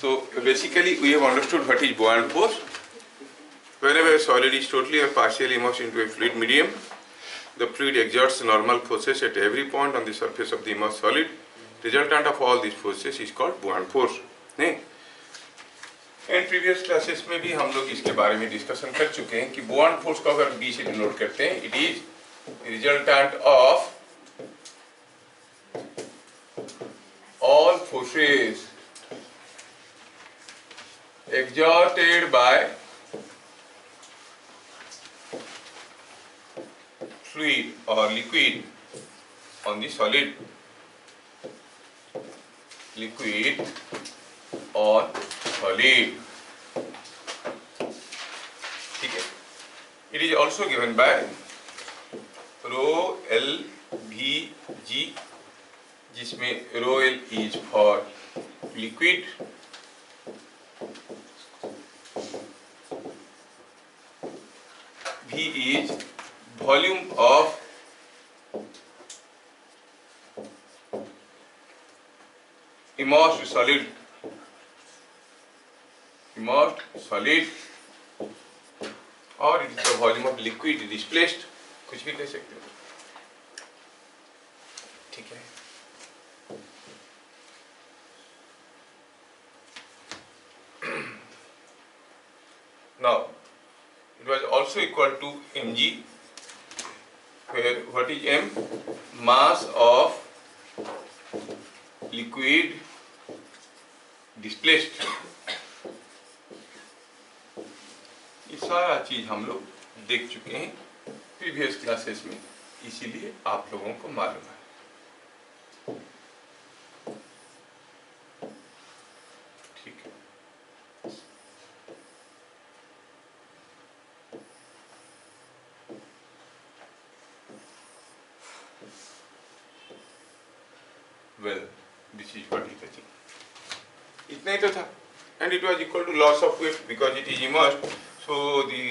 So basically we have understood what is buoyant force. Whenever a solid is totally or partially immersed into a fluid medium, the fluid exerts normal forces at every point on the surface of the immersed solid. Resultant of all these forces is called buoyant force. नहीं? And previous classes में भी हम लोग इसके बारे में discussion कर चुके हैं कि बुआन फोर्स को अगर बी से डिनोट करते हैं, it is resultant of all forces exerted by fluid or liquid on the solid, liquid on solid. ठीक है. It is also given by rho L V G, जिसमें rho L is for liquid, V is volume of immersed solid, और it is the volume of liquid displaced, कुछ भी कह सकते हो. ठीक है. Now it was also equal to mg, where what is m? Mass of liquid displaced. ये सारा चीज हम लोग देख चुके हैं प्रीवियस क्लासेस में, इसीलिए आप लोगों को मालूम है. ठीक है. Well, this is what is the thing. इतना ही तो था. And it was equal to loss of weight because it is immersed. So the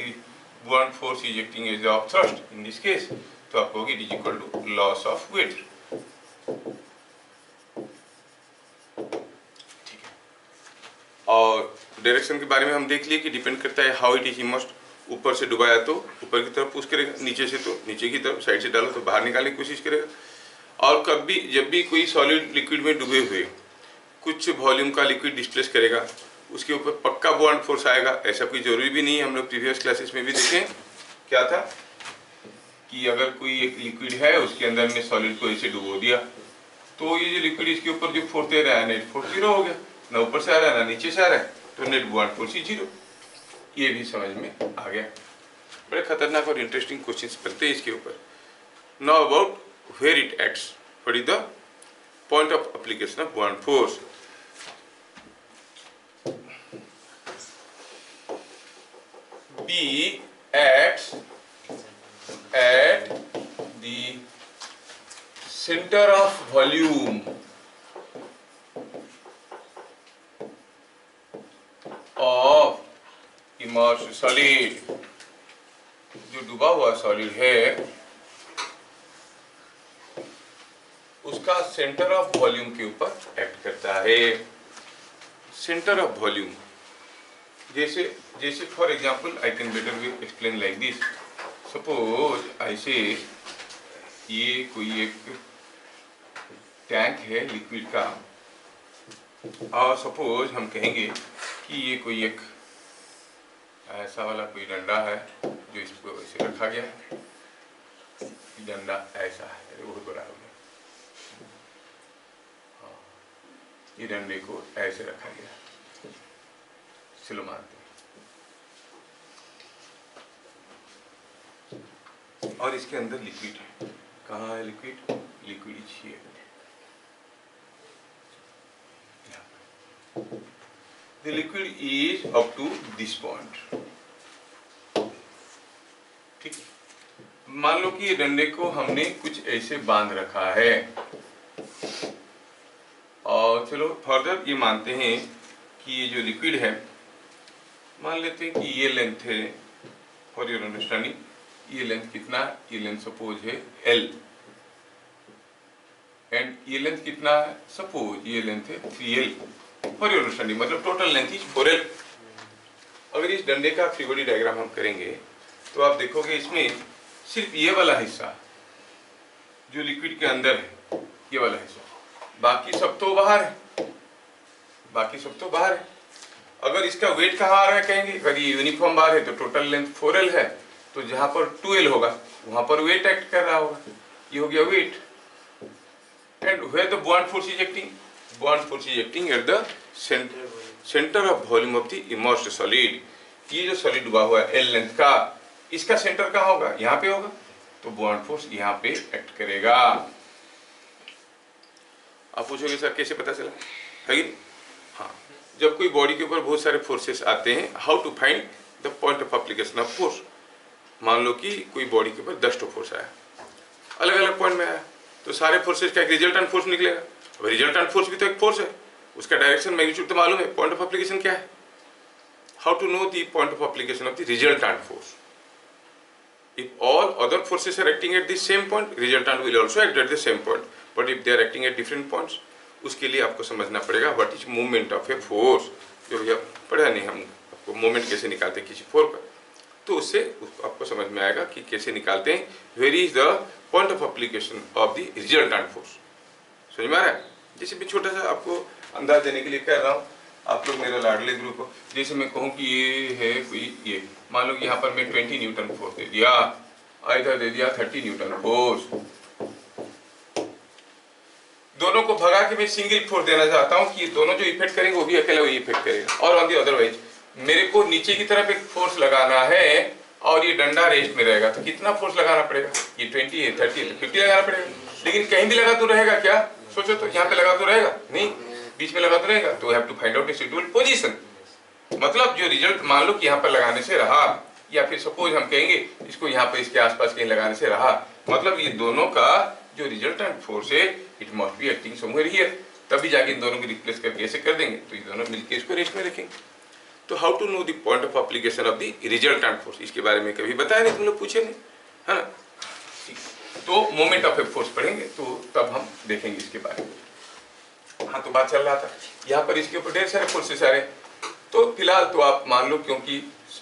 buoyant force is acting as the thrust in this case. तो आपको it is equal to loss of weight. ठीक है. और direction के बारे में हम देख लिए कि डिपेंड करता है हाउ इट इज इमर्स्ड. ऊपर से डुबाया तो ऊपर की तरफ पुश करेगा, नीचे से तो नीचे की तरफ, साइड से डालो तो बाहर निकालने की कोशिश करेगा. और कभी जब भी कोई सॉलिड लिक्विड में डूबे हुए कुछ वॉल्यूम का लिक्विड डिस्प्लेस करेगा, उसके ऊपर पक्का बुआंट फोर्स आएगा, ऐसा कोई जरूरी भी नहीं है. हम लोग प्रीवियस क्लासेस में भी देखें क्या था कि अगर कोई एक लिक्विड है उसके अंदर में सॉलिड को ऐसे डुबो दिया तो ये जो लिक्विड इसके ऊपर जो फोर्स दे रहा है, नेट फोर्स जीरो हो गया. ना ऊपर से आ रहा है ना नीचे से आ रहा है, तो नेट बुआंट फोर्स ही जीरो. ये भी समझ में आ गया. बड़े खतरनाक और इंटरेस्टिंग क्वेश्चंस बनते हैं इसके ऊपर. Now about where it acts, what is the point of application of buoyant force. B acts at the center of volume of immersed solid. जो डूबा हुआ सॉलिड है उसका सेंटर ऑफ वॉल्यूम के ऊपर एक्ट करता है. सेंटर ऑफ वॉल्यूम जैसे for example I can better way explain like this. Suppose I से ये कोई एक टैंक है लिक्विड का, और सपोज हम कहेंगे कि ये कोई एक ऐसा वाला कोई डंडा है जो इसको ऐसे रखा गया है. डंडा ऐसा है, बहुत बड़ा हो गया. ये डंडे को ऐसे रखा गया. चलो मानते हैं. और इसके अंदर लिक्विड है. कहाँ है liquid? Liquid is here. The liquid is up to this point. ठीक है. मान लो कि ये डंडे को हमने कुछ ऐसे बांध रखा है, और चलो फर्दर ये मानते हैं कि ये जो लिक्विड है, मान लेते हैं कि ये लेंथ है, फॉर योर अंडरस्टैंडिंग ये लेंथ कितना, ये लेंथ सपोज है L, एंड ये लेंथ कितना है, सपोज ये लेंथ है 3L. फॉर योर अंडरस्टैंडिंग, मतलब टोटल लेंथ इज 4L। अगर इस डंडे का फ्री बॉडी डायग्राम हम करेंगे तो आप देखोगे इसमें सिर्फ ये वाला हिस्सा जो लिक्विड के अंदर है, ये वाला हिस्सा, बाकी सब तो बाहर है, बाकी सब तो बाहर है। अगर इसका वेट कहाँ आ रहा है कहेंगे, अगर ये यूनिफॉर्म बार है तो टोटल लेंथ 4L है, तो जहां पर 2L होगा वहां पर वेट एक्ट कर रहा होगा, ये हो गया weight. And where the buoyant force is acting, buoyant force is acting at the centre of volume of the immersed solid. ये जो सॉलिड डूबा हुआ है L लेंथ का, इसका सेंटर कहाँ होगा, यहाँ पे होगा, तो बॉन्ड फोर्स यहाँ पे एक्ट करेगा। आप पूछोगे सर कैसे पता चला, है कि हाँ, जब कोई बॉडी के ऊपर बहुत सारे फोर्सेस आते हैं, how to find the point of application of force. मान लो कि कोई बॉडी के ऊपर 10 फोर्स आया, अलग अलग पॉइंट में आया, तो सारे फोर्सेस का एक रिजल्टेंट फोर्स निकलेगा। अब रिजल्टेंट फोर्स भी तो एक फोर्स है, उसका डायरेक्शन मैग्नीट्यूड तो मालूम है, पॉइंट ऑफ एप्लीकेशन क्या है। How to know the point of application of the resultant force. If all other forces are acting at the same point, resultant will also act at the same point. But if they are acting at different points, उसके लिए आपको समझना पड़ेगा what is movement of a force। जो भैया पढ़ा नहीं हम, आपको मोमेंट कैसे निकालते हैं किसी फोर्स का, तो उससे आपको समझ में आएगा कि कैसे निकालते हैं, where is the point of application of the resultant force। समझ में आ रहा है। जैसे मैं छोटा सा आपको अंदाज देने के लिए कह रहा हूँ, आप लोग मेरा लाडले ग्रुप हो, जैसे मैं कहूँ कि ये है कोई, ये मान लो कि यहाँ पर मैं 20 न्यूटन फोर्स दे दिया, इधर दे दिया 30 न्यूटन फोर्स, दोनों को भगा के मैं सिंगल फोर्स देना चाहता हूँ कि दोनों जो इफेक्ट करेंगे वो भी अकेला वही इफेक्ट करेगा। और ऑन दी अदरवाइज मेरे को नीचे की तरफ एक फोर्स लगाना है और ये डंडा रेस्ट में रहेगा, तो कितना फोर्स लगाना पड़ेगा, ये 20 है, 30 है, तो 50 लगाना पड़ेगा। लेकिन कहीं भी लगा तो रहेगा क्या, सोचो तो, यहाँ पे लगा तो रहेगा नहीं, बीच में लगा तो रहेगा, तो have to find out suitable position. मतलब जो रिजल्ट मान लो कि यहाँ पर लगाने से रहा, या फिर सपोज हम कहेंगे इसको यहाँ पे इसके आसपास कहीं लगाने से रहा, मतलब ये दोनों का जो रिजल्टेंट फोर्स है it must be acting somewhere here, तभी जाके इन दोनों को रिप्लेस करके ऐसे कर देंगे, तो ये दोनों मिलके इसको रेस्ट में रखेंगे। तो how to know the point of application of the resultant force, इसके बारे में कभी बताया नहीं, तुम लोग पूछे नहीं, है ना। तो मोमेंट ऑफ ए फोर्स पढ़ेंगे तो तब हम देखेंगे इसके बारे में। हाँ, तो बात चल रहा था यहाँ पर, इसके ऊपर ढेर सारे फोर्सेस आ रहे, तो फिलहाल तो आप मान लो क्योंकि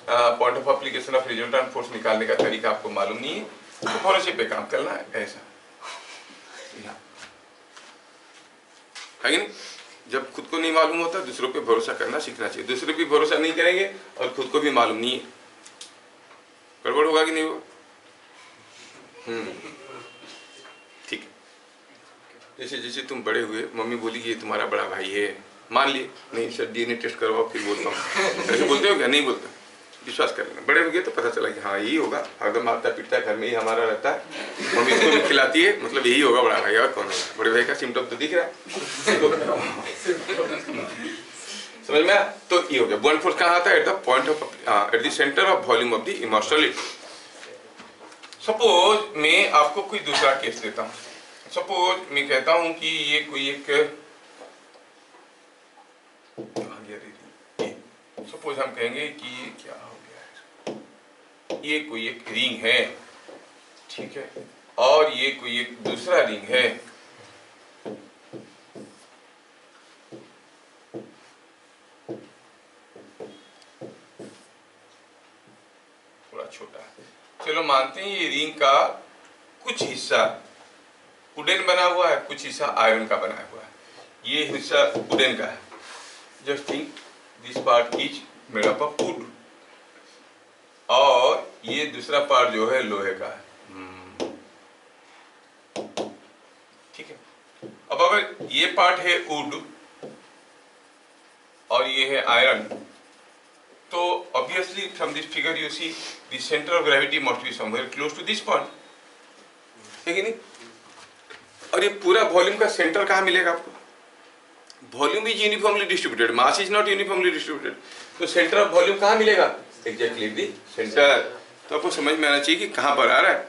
point of application of resultant force निकालने का तरीका आपको मालूम नहीं है, तो भरोसे पे काम करना है ऐसा, है कि नहीं। जब खुद को नहीं मालूम होता दूसरों पे भरोसा करना सीखना चाहिए, दूसरे पे भरोसा नहीं करेंगे और खुद को भी मालूम नहीं है, गड़बड़ होगा कि नहीं होगा। ठीक है, जैसे जैसे तुम बड़े हुए, मम्मी बोली कि ये तुम्हारा बड़ा भाई है, मान लिए, नहीं सर डीएनए टेस्ट करवाओ फिर बोलता हूँ, ऐसे बोलते हो क्या, नहीं बोलता, विश्वास कर लेना। बड़े हो गए तो पता चला कि हाँ यही होगा, हरदम मारता पीटता घर में ही हमारा रहता है, मम्मी इसको भी खिलाती है, मतलब यही होगा बड़ा भाई, और कौन होगा। बड़े भाई का सिम्टम तो दिख रहा है, समझ में आया। तो ये हो गया, बॉन्ड फोर्स कहाँ आता है, at the point of, eight the centre of volume of the immersed solid. Suppose मैं आपको कोई दूसरा केस देता हूँ, सपोज मैं कहता हूँ कि ये कोई एक, सपोज हम कहेंगे कि ये क्या हो गया है, ये कोई एक रिंग है, ठीक है, और ये कोई एक दूसरा रिंग है, थोड़ा छोटा है, चलो मानते हैं ये रिंग का कुछ हिस्सा वुडन बना हुआ है, कुछ हिस्सा आयरन का बना हुआ है, ये हिस्सा वुडन का है, just think this part is made up of would, और ये दूसरा पार्ट जो है लोहे का है, ठीक है। अब अगर ये पार्ट है वुड और ये है आयरन, तो obviously from this figure you see the centre of gravity must be somewhere close to this point, है कि नहीं। और ये पूरा वॉल्यूम का सेंटर कहाँ मिलेगा आपको, volume is uniformly distributed, mass is not uniformly distributed, तो सेंटर ऑफ वॉल्यूम कहाँ मिलेगा, एग्जैक्टली द सेंटर। तो आपको समझ में आना चाहिए कि कहाँ पर आ रहा है।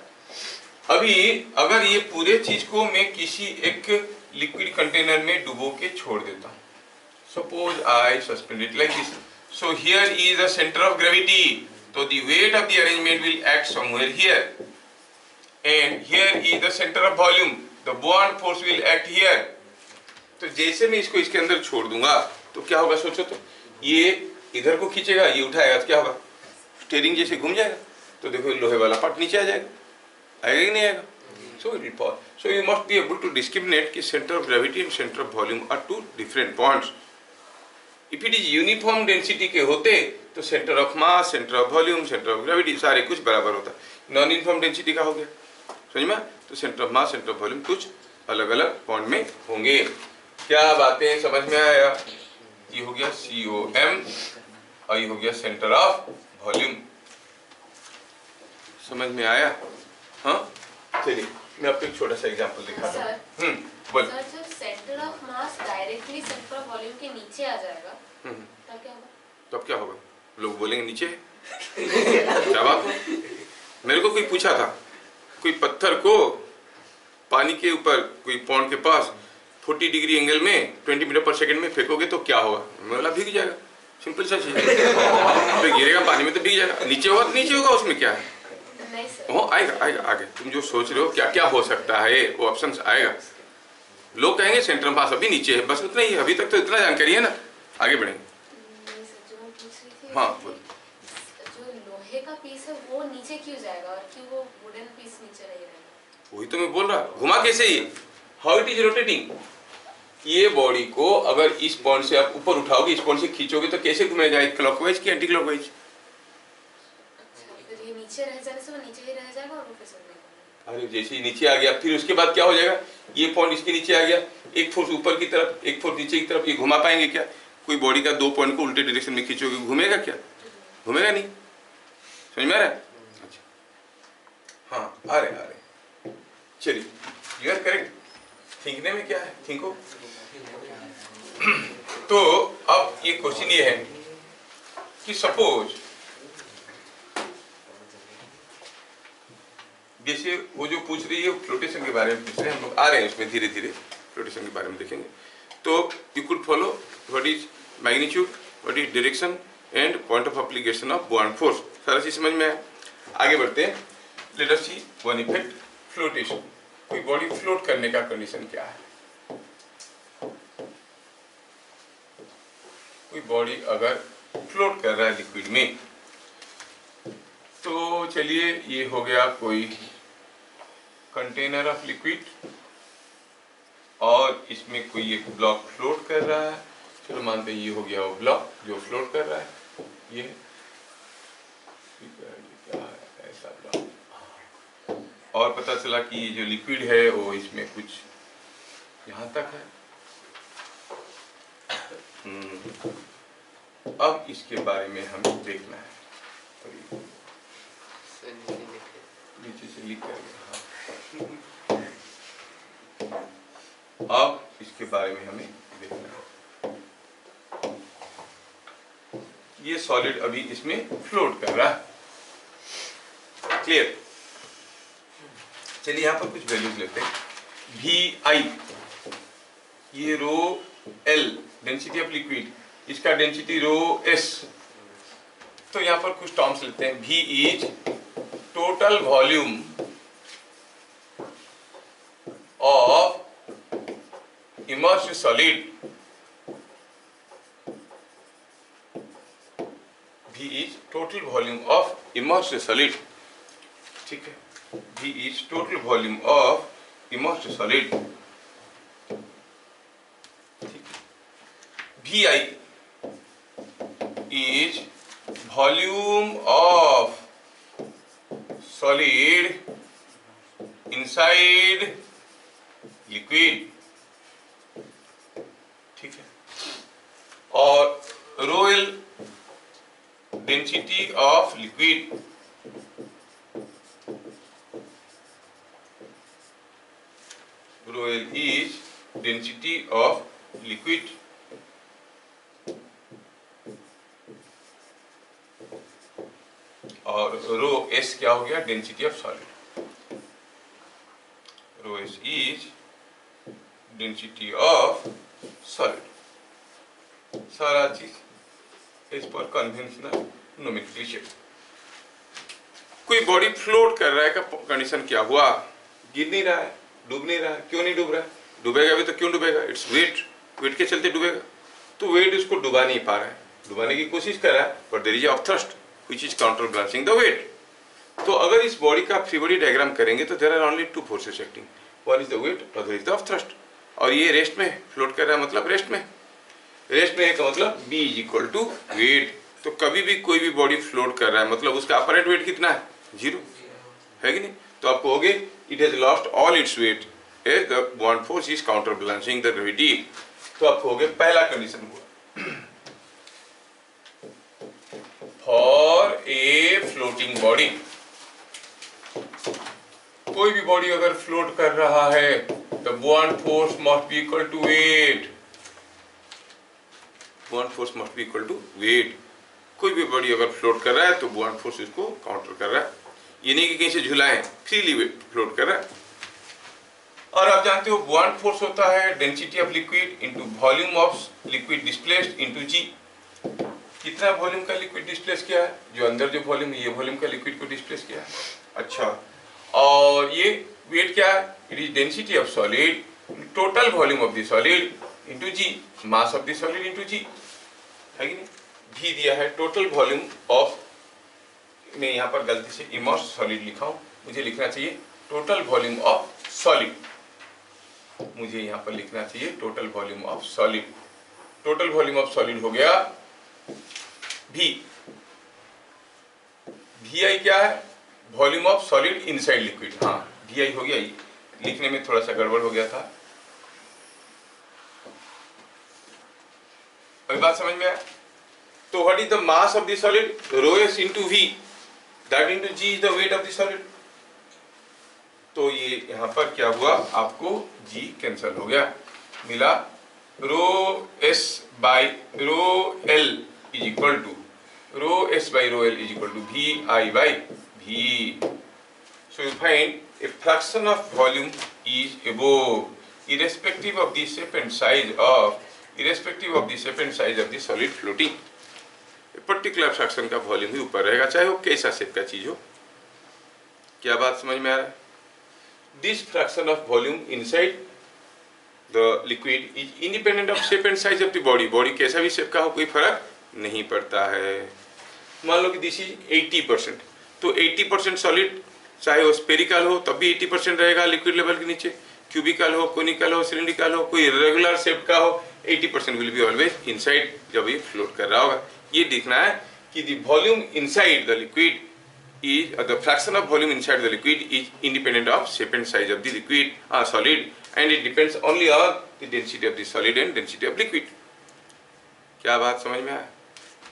अभी अगर ये पूरे चीज को मैं किसी एक लिक्विड कंटेनर में डुबो के छोड़ देता हूँ, suppose I suspend it like this, so here is a center of gravity, so the weight of the arrangement will act somewhere here, and here is the center of volume, the bond force will act here। तो जैसे मैं इसको इसके अंदर छोड़ दूंगा तो क्या होगा सोचो तो, ये इधर को खींचेगा, ये उठाएगा तो क्या होगा, स्टीयरिंग जैसे घूम जाएगा, तो देखो लोहे वाला पार्ट नीचे आ जाएगा, आएगा कि नहीं आएगा। So it will fall. So you must be able to discriminate कि centre of gravity and centre of volume are two different points. If it is uniform density के होते तो centre of mass, centre of volume, centre of gravity सारे कुछ बराबर होता। Non uniform density का हो गया, समझ में, तो centre of mass, centre of volume कुछ अलग अलग पॉइंट में होंगे। क्या बातें समझ में आया? ये हो गया COM और ये हो गया सेंटर ऑफ वॉल्यूम। समझ में आया? हाँ, चलिए मैं आपको एक छोटा सा एग्जांपल दिखाता हूँ। बोल। सर जब centre of mass directly centre of volume के नीचे आ जाएगा तब क्या होगा? तब क्या होगा? लोग बोलेंगे नीचे क्या बात है? मेरे को कोई पूछा था, कोई पत्थर को पानी के ऊपर कोई पॉन्ड के पास 40 डिग्री एंगल में 20 मीटर पर सेकंड में फेंकोगे तो क्या होगा? मैं बोला भीग जाएगा, सिंपल सा चीज है। गिरेगा पानी में तो भीग जाएगा, नीचे होगा तो नीचे होगा, उसमें क्या है? नहीं सर। वो आएगा आएगा आगे, तुम जो सोच रहे हो क्या क्या हो सकता है वो ऑप्शंस आएगा। लोग कहेंगे सेंटर ऑफ मास अभी नीचे है, बस उतना ही, अभी तक तो इतना जानकारी है ना, आगे बढ़ेंगे। नहीं सर, जो मैं पूछ रही थी, हाँ बोल। जो लोहे का पीस है वो नीचे क्यों जाएगा और क्यों वो वुडन पीस नीचे नहीं रहेगा? वही तो मैं बोल रहा, घुमा कैसे ही, हाउ इट इज रोटेटिंग। ये बॉडी को अगर इस पॉइंट से आप ऊपर उठाओगे, इस पॉइंट से खींचोगे तो कैसे घूमेगा, क्लॉकवाइज की एंटी क्लॉकवाइज? अच्छा, फिर ये नीचे रह जाने से वो नीचे ही रह जाएगा और वो फिसल नहीं पाएगा। अरे जैसे ही नीचे आ गया फिर उसके बाद क्या हो जाएगा, ये पॉइंट इसके नीचे आ गया, एक फोर्स ऊपर की तरफ, एक फोर्स नीचे की तरफ, ये घुमा पाएंगे क्या? कोई बॉडी का 2 पॉइंट को उल्टे डायरेक्शन में खींचोगे, घूमेगा क्या? घूमेगा नहीं। समझ में आ रहा है? अच्छा हाँ, आ रहे चलिए, यू आर करेक्ट। थिंकने में क्या है, थिंको। तो अब ये क्वेश्चन ये है कि सपोज जैसे वो जो पूछ रही है फ्लोटेशन के बारे में पूछ रहे हैं, हम लोग आ रहे हैं उसमें धीरे धीरे, फ्लोटेशन के बारे में देखेंगे। तो you could follow what is magnitude, what is direction and point of application of buoyant force, सारा चीज समझ में आया। आगे बढ़ते हैं। Let us see one effect, flotation. कोई बॉडी फ्लोट करने का कंडीशन क्या है? कोई बॉडी अगर फ्लोट कर रहा है लिक्विड में, तो चलिए ये हो गया कोई कंटेनर ऑफ लिक्विड और इसमें कोई एक ब्लॉक फ्लोट कर रहा है। चलो मानते हैं ये हो गया वो ब्लॉक जो फ्लोट कर रहा है, ये क्या है, ऐसा ब्लॉक। और पता चला कि ये जो लिक्विड है वो इसमें कुछ यहाँ तक है। अब इसके बारे में हमें देखना है, नीचे से लिख करेंगे। हाँ, अब इसके बारे में हमें देखना है। ये सॉलिड अभी इसमें फ्लोट कर रहा है, क्लियर। चलिए यहाँ पर कुछ वैल्यूज लेते हैं। VI, ये रो L डेंसिटी ऑफ लिक्विड, इसका डेंसिटी रो S। तो यहाँ पर कुछ टर्म्स लेते हैं। V is total volume of immersed solid, V is total volume of immersed solid, ठीक है। V is total volume of immersed solid. VI is volume of solid inside liquid, ठीक है। और rho L density of liquid, rho L is density of liquid, और रो S क्या हो गया, density of solid. Rho S is density of solid. सारा चीज इस पर कन्वेंशनल नोमेनक्लेचर। कोई बॉडी फ्लोट कर रहा है का कंडीशन क्या हुआ, गिर नहीं रहा है, डूब नहीं रहा है। क्यों नहीं डूब रहा है? डूबेगा भी तो क्यों डूबेगा, इट्स वेट, वेट के चलते डूबेगा। तो वेट उसको डुबा नहीं पा रहा है, डुबाने की कोशिश कर रहा है, but there is upthrust which is counter balancing the weight. तो अगर इस बॉडी का फ्री बॉडी डायग्राम करेंगे तो there are only two forces acting, one is the weight, other is the upthrust. और ये रेस्ट में float कर रहा है, मतलब रेस्ट में, रेस्ट में है का मतलब B is equal to weight. तो कभी भी कोई भी बॉडी फ्लोट कर रहा है मतलब उसका अपरेंट वेट कितना है, 0 है कि नहीं। तो आप कहोगे it has lost all its weight as the buoyant force is counter balancing the gravity. तो आप कहोगे पहला कंडीशन हुआ फॉर ए फ्लोटिंग बॉडी, कोई भी बॉडी अगर फ्लोट कर रहा है the buoyant force must be equal to weight, buoyant force must be equal to weight. कोई भी बॉडी अगर फ्लोट कर रहा है तो बॉन्ड फोर्स इसको काउंटर कर रहा है, ये नहीं कि कहीं से झुलाए, फ्रीली फ्लोट कर रहा है। और आप जानते हो बॉन्ड फोर्स होता है density of liquid into volume of liquid displaced into G. कितना वॉल्यूम का लिक्विड डिस्प्लेस किया है, जो अंदर जो वॉल्यूम है ये वॉल्यूम का लिक्विड को डिस्प्लेस किया है। अच्छा, और ये वेट क्या है, it is density of solid total volume of the solid into G, mass of the solid into G, है कि नहीं। भी दिया है टोटल वॉल्यूम ऑफ, मैं यहाँ पर गलती से इमर्स्ड सॉलिड लिखा हूँ, मुझे लिखना चाहिए टोटल वॉल्यूम ऑफ सॉलिड, मुझे यहाँ पर लिखना चाहिए total volume of solid. Total volume of solid हो गया भी, वी आई क्या है, volume of solid inside liquid. हाँ वी आई हो गया, लिखने में थोड़ा सा गड़बड़ हो गया था, अभी बात समझ में आया। तो what is the mass of the solid, rho S into V, that into g is the weight of the solid. तो ये यहाँ पर क्या हुआ, आपको जी कैंसल हो गया, मिला rho S by rho L is equal to rho S by rho L is equal to V I by V. So you find a fraction of volume is above irrespective of the shape and size of the solid floating। Particular fraction का volume ही ऊपर रहेगा, चाहे वो कैसा shape का चीज हो। क्या बात समझ में आ रहा है। This fraction of volume inside the liquid is independent of shape and size of the body, body कैसा भी शेप का हो कोई फर्क नहीं पड़ता है। मान लो कि दिस इज 80%, तो 80% सॉलिड, चाहे वो स्पेरिकल हो तब भी 80% रहेगा लिक्विड लेवल के नीचे, क्यूबिकल हो, कोनिकल हो, सिलिंड्रिकल हो, कोई रेगुलर शेप का हो, 80% विल बी ऑलवेज इनसाइड जब ये फ्लोट कर रहा होगा। ये देखना है कि the volume inside the liquid is the fraction of volume inside the liquid is independent of shape and size of the liquid solid, and it depends only on the density of the solid and density of liquid। क्या बात समझ में आया।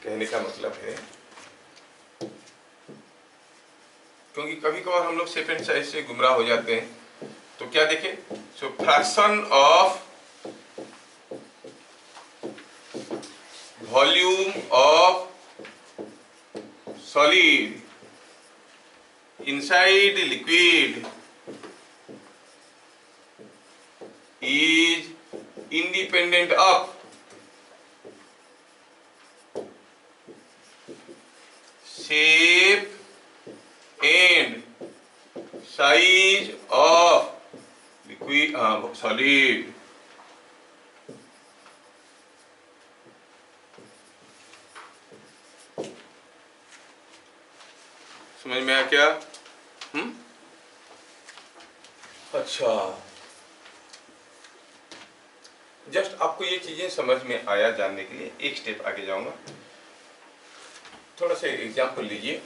कहने का मतलब है क्योंकि कभी कभार हम लोग शेप एंड साइज से गुमराह हो जाते हैं, तो क्या देखें, so fraction of volume of solid inside the liquid is independent of shape and size of liquid solid। समझ में आया क्या। अच्छा, जस्ट आपको ये चीजें समझ में आया जानने के लिए एक स्टेप आगे जाऊंगा। थोड़ा सा एग्जांपल लीजिए,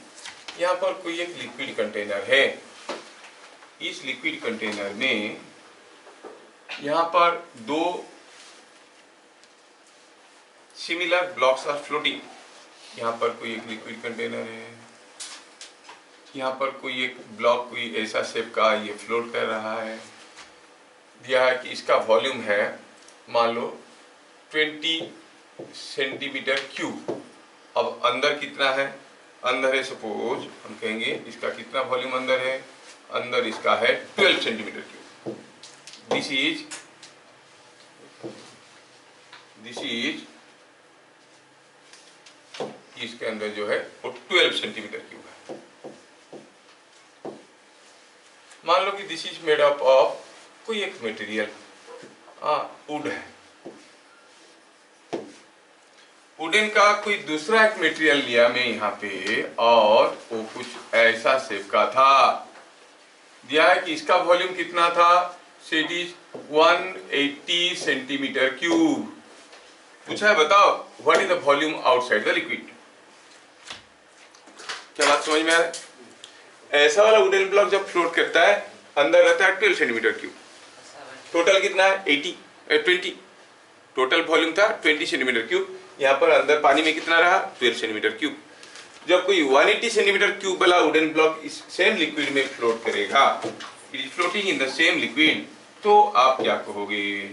यहाँ पर कोई एक लिक्विड कंटेनर है, इस लिक्विड कंटेनर में यहाँ पर दो सिमिलर ब्लॉक्स आर फ्लोटिंग। यहाँ पर कोई एक लिक्विड कंटेनर है, यहाँ पर कोई एक ब्लॉक कोई ऐसा शेप का ये फ्लोट कर रहा है, दिया है कि इसका वॉल्यूम है मान लो 20 सेंटीमीटर क्यूब। अब अंदर कितना है, अंदर है सपोज हम कहेंगे इसका कितना वॉल्यूम अंदर है, अंदर इसका है 12 सेंटीमीटर क्यूब। दिस इज इसके अंदर जो है वो 12 सेंटीमीटर क्यूब है। मान लो कि this is made up of कोई एक मटेरियल, वुड है, वुडन का कोई दूसरा एक मटेरियल लिया मैं यहाँ पे, और वो कुछ ऐसा शेप का था, दिया है कि इसका वॉल्यूम कितना था, से इट इज 180 सेंटीमीटर क्यूब। पूछा है बताओ what is the volume outside the liquid. क्या बात समझ में आ रहा है? ऐसा वाला वुडन ब्लॉक जब फ्लोट करता है अंदर रहता है 12 सेंटीमीटर क्यूब। टोटल कितना है 20 टोटल वॉल्यूम था 20 सेंटीमीटर क्यूब। यहाँ पर अंदर पानी में कितना रहा 12 सेंटीमीटर क्यूब। जब कोई 180 सेंटीमीटर क्यूब वाला वुडन ब्लॉक इस सेम लिक्विड में फ्लोट करेगा, it is floating in the same liquid, तो आप क्या कहोगे?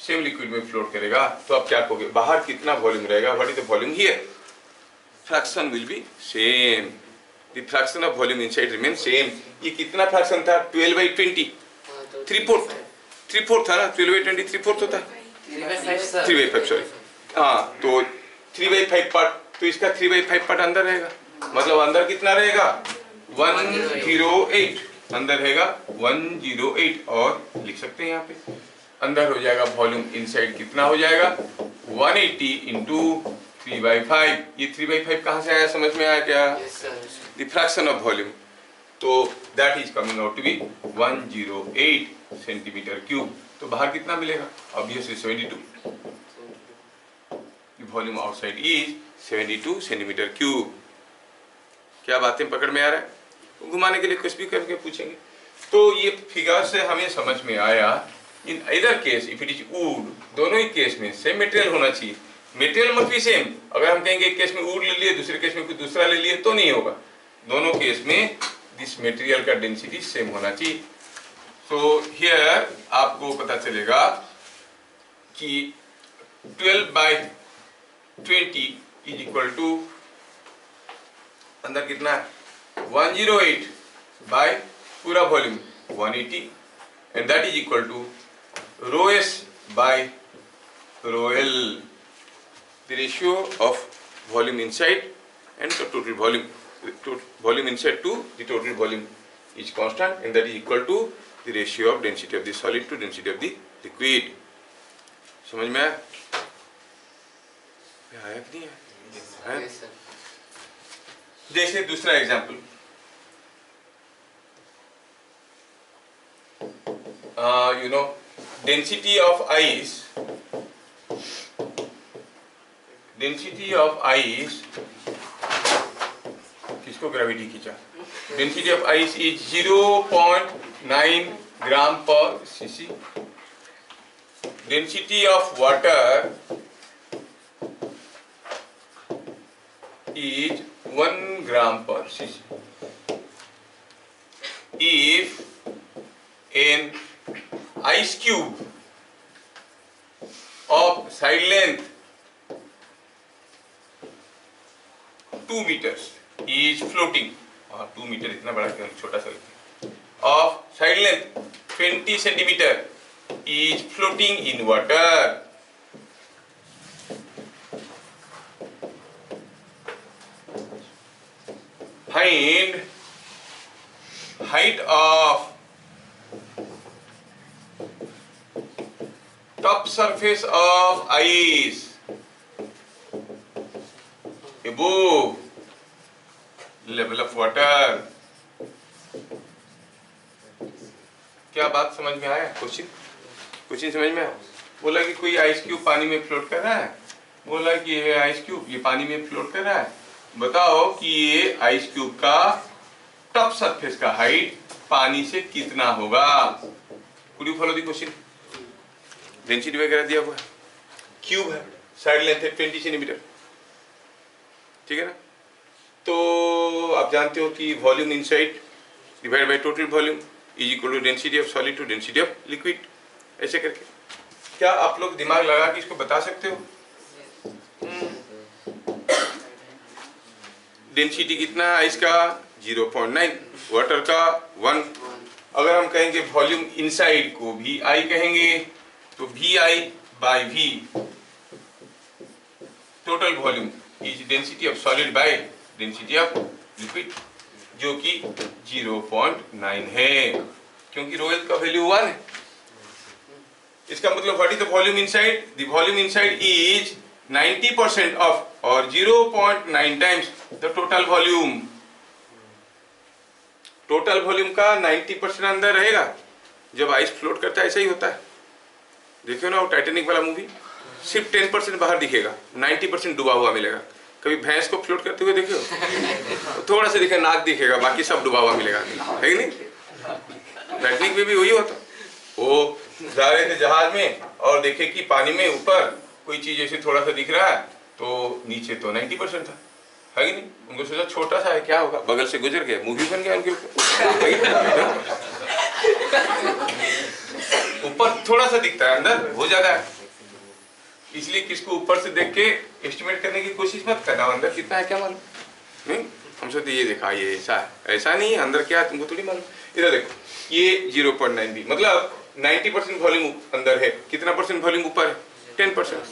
सेम लिक्विड में फ्लोट करेगा तो आप क्या कहोगे? बाहर कितना वॉल्यूम रहेगा? What is the volume here? Fraction will be same, the fraction of volume inside remain same. ये कितना फ्रैक्शन था? 12/20, 3/4 था ना, 12/20 3/4 होता है, 3/5 सॉरी। हाँ, तो 3/5 पार्ट, तो इसका 3/5 पार्ट अंदर रहेगा, मतलब अंदर कितना रहेगा 108, अंदर रहेगा 108, और लिख सकते हैं यहाँ पे अंदर हो जाएगा वॉल्यूम इनसाइड कितना हो जाएगा 180 इंटू 3/5। ये 3/5 कहाँ से आया, समझ में आया क्या? द फ्रैक्शन ऑफ वॉल्यूम, तो that is coming out to be 108 centimetre cube. तो बाहर कितना मिलेगा? Obviously 72। Volume outside is 72 centimetre cube. क्या बातें पकड़ में आ रहा है? घुमाने के लिए कुछ भी करके पूछेंगे। तो ये फिगर से हमें समझ में आया, इन either case if it is would, दोनों ही केस में सेम मटेरियल होना चाहिए। मटेरियल मत भी सेम, अगर हम कहेंगे एक केस में वुड ले लिए दूसरे केस में कोई दूसरा ले लिए तो नहीं होगा। दोनों केस में दिस मटेरियल का डेंसिटी सेम होना चाहिए। तो हियर आपको पता चलेगा कि 12/20 इज इक्वल टू अंदर कितना है 108 बाय पूरा volume 180, and that is equal to rho s by rho l, the ratio of volume inside and the total volume, volume inside to the total volume is constant, and that is equal to the ratio of density of the solid to density of the liquid। समझ में आया? आया कि नहीं आया? जैसे दूसरा example, you know density of ice किसको ग्रेविटी खींचा? डेंसिटी ऑफ आइस इज 0.9 ग्राम पर CC. Density of water is 1 gram per cc. If an ice cube of side length 2 meters is floating, और 2 मीटर इतना बड़ा क्यों, छोटा सा, of side length 20 centimeter is floating in water, find height of top surface of ice above level of water। क्या बात समझ में आया? क्वेश्चन समझ में आया? बोला कि कोई आइस क्यूब पानी में फ्लोट कर रहा है, बोला कि ये आइस क्यूब ये पानी में फ्लोट कर रहा है, बताओ कि ये आइस क्यूब का टॉप सरफेस का हाइट पानी से कितना होगा? Could you follow the question? Density वगैरह दिया हुआ है, क्यूब है, साइड लेंथ है 20 सेंटीमीटर, ठीक है ना? तो आप जानते हो कि volume inside divide by total volume is equal to density of solid to density of liquid, ऐसे करके। क्या आप लोग दिमाग लगा के इसको बता सकते हो? डेंसिटी कितना है आइस का? 0.9, वाटर का 1। अगर हम कहेंगे वॉल्यूम इनसाइड को भी आई कहेंगे तो VI by V, total volume is density of solid by density of liquid, जो कि 0.9 है, क्योंकि रो एल का वैल्यू 1 है। इसका मतलब what is the volume inside? The volume inside is 90% of और 0.9 times the total volume. Total volume का 90% अंदर रहेगा। जब आइस फ्लोट करता है ऐसा ही होता है। देखियो ना वो टाइटेनिक वाला मूवी, सिर्फ 10% बाहर दिखेगा, 90% डूबा हुआ मिलेगा। कभी भैंस को फ्लोट करते हुए देखियो, तो थोड़ा सा दिखेगा, नाक दिखेगा, बाकी सब डूबा हुआ मिलेगा, है कि नहीं? टाइटेनिक में भी वही होता। वो जा रहे थे जहाज में और देखे कि पानी में ऊपर कोई चीज ऐसे थोड़ा सा दिख रहा है, तो नीचे तो 90% था, है कि नहीं? उनको सोचा छोटा सा है क्या होगा, बगल से गुजर गया, मूवी बन गया उनके ऊपर थोड़ा सा दिखता है, अंदर बहुत ज्यादा है। इसलिए किसको ऊपर से देख के एस्टिमेट करने की कोशिश मत करना, अंदर कितना है क्या मालूम। नहीं, हम सोचते ये देखा ये ऐसा है, ऐसा नहीं है, अंदर क्या है तुमको थोड़ी मालूम। इधर देखो, ये 0.9 भी मतलब 90% वॉल्यूम अंदर है, कितना परसेंट वॉल्यूम ऊपर है? 10%,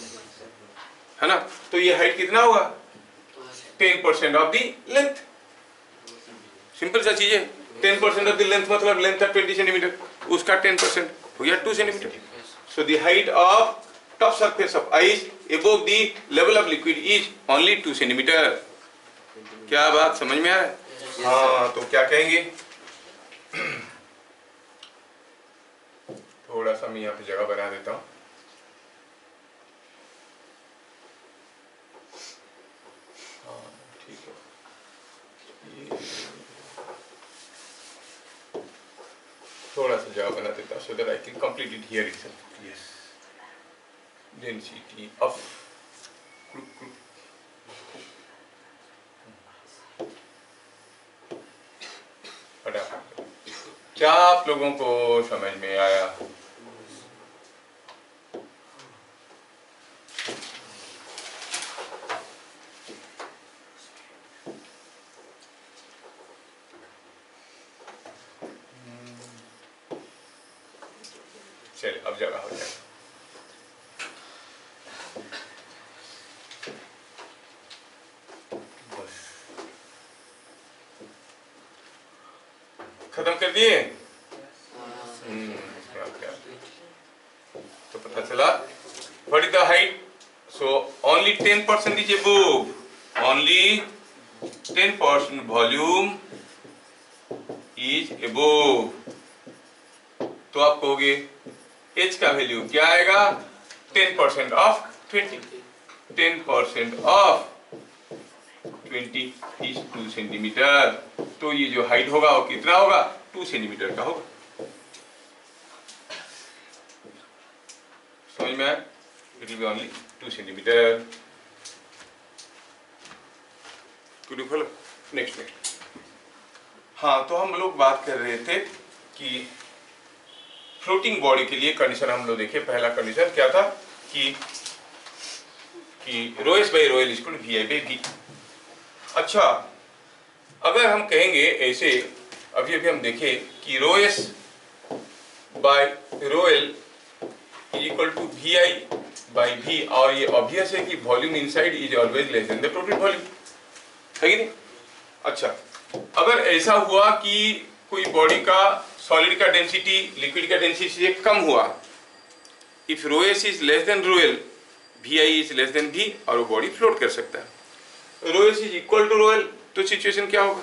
है ना? तो ये हाइट कितना होगा? 10% ऑफ द लेंथ। सिंपल सा चीज है। 10% ऑफ द लेंथ मतलब लेंथ है 20 सेंटीमीटर, उसका 10% हो गया 2 centimetre. So the height of top surface of ice above the level of liquid is only 2 centimetre. क्या बात समझ में आ रहा है? हाँ, तो क्या कहेंगे? थोड़ा सा मैं यहाँ पे जगह बना देता हूँ। हाँ ठीक है, थोड़ा सा जगह बना देता हूँ so that I can complete it here itself. Yes, density of क्या आप लोगों को समझ में आया? चलिए अब जगह हो जाएगा। खत्म कर दिए? तो पता चला what is the height. So only 10% is above, only 10% volume is above. तो आप कहोगे एच का वैल्यू क्या आएगा? 10% ऑफ 20, 10% ऑफ 20 इज 2 सेंटीमीटर। तो ये जो हाइट होगा वो कितना होगा? 2 सेंटीमीटर का होगा। समझ में आया? It will be only 2 centimetre. Could you follow? Next. हाँ, तो हम लोग बात कर रहे थे कि फ्लोटिंग बॉडी के लिए कंडीशन हम लोग देखे। पहला कंडीशन क्या था कि rho S by rho L equal to V I by V. अच्छा, अगर हम कहेंगे ऐसे, अभी अभी हम देखें कि rho S by rho L is equal to V I by V, और ये ऑब्वियस है कि volume inside is always less than the total volume, है कि नहीं? अच्छा, अगर ऐसा हुआ कि कोई बॉडी का सॉलिड का डेंसिटी लिक्विड का डेंसिटी से कम हुआ, if rho S is less than rho L, V I is less than V, और वो बॉडी फ्लोट कर सकता है। Rho S is equal to rho L, तो सिचुएशन क्या होगा?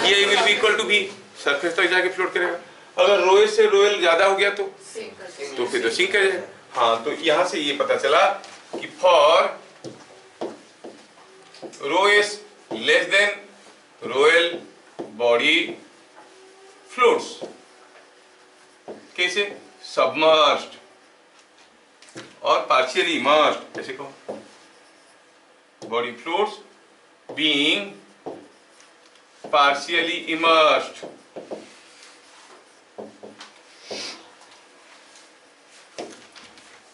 V I will be equal to V, surface तक जाके फ्लोट करेगा। अगर रो एस से रो एल ज्यादा हो गया तो फिर तो सिंक कर जाएगा। हाँ, तो यहां से ये पता चला कि for rho S less than rho L body floats. कैसे? सबमर्ज्ड और पार्शियली इमर्ज्ड, ऐसे कहो। Body floats being partially immersed.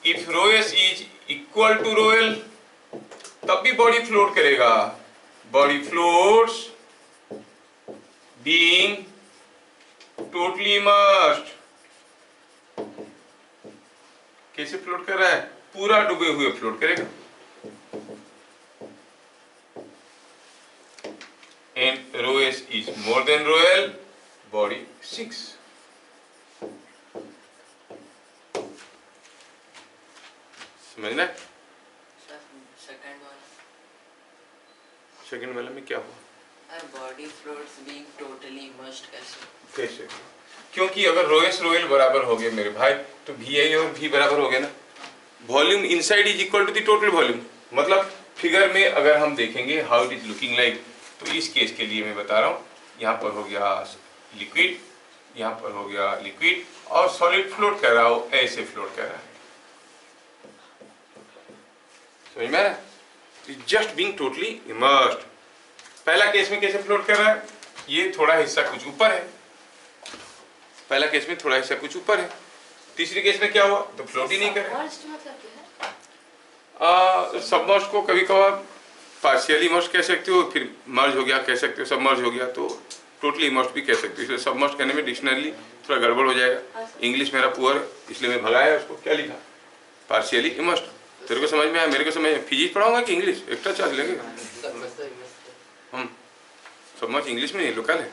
If rho S is equal to rho L, तब भी बॉडी फ्लोट करेगा। Body floats being totally immersed. कैसे float कर रहा है? पूरा डूबे हुए फ्लोट करेगा। And rho S is more than rho L, body sinks। समझना? सेकंड वाले में क्या हुआ? Body floats being totally immersed कैसे? क्योंकि अगर रो एस रो एल बराबर हो गए मेरे भाई तो वी आई और वी बराबर हो गए ना। Volume inside is equal to the total volume. मतलब फिगर में अगर हम देखेंगे how it is looking like, तो इस केस के लिए मैं बता रहा हूँ, यहाँ पर हो गया लिक्विड, यहाँ पर हो गया लिक्विड और सॉलिड फ्लोट कर रहा हो, ऐसे फ्लोट कर रहा है, समझ में आ रहा है? Just being totally immersed. पहला केस में कैसे फ्लोट कर रहा है? ये थोड़ा हिस्सा कुछ ऊपर है, पहला केस में थोड़ा हिस्सा कुछ ऊपर है। तीसरे केस में क्या हुआ? तो फ्लोट ही नहीं कर रहा। सबमर्ज को कभी कभार पार्शियली इमर्ज कह सकते हो, फिर मर्ज हो गया कह सकते हो, सबमर्ज हो गया तो टोटली इमर्ज भी कह सकते हो। इसलिए सबमर्ज कहने में डिक्शनरी थोड़ा गड़बड़ हो जाएगा। इंग्लिश मेरा पुअर इसलिए मैं भगाया उसको। क्या लिखा? Partially emerge. तेरे को समझ में आया? मेरे को समझ में? फिजिक्स पढ़ाऊंगा कि इंग्लिश? एक्स्ट्रा चार्ज लगेगा? हम सबमर्ज इंग्लिश में नहीं लोकल है।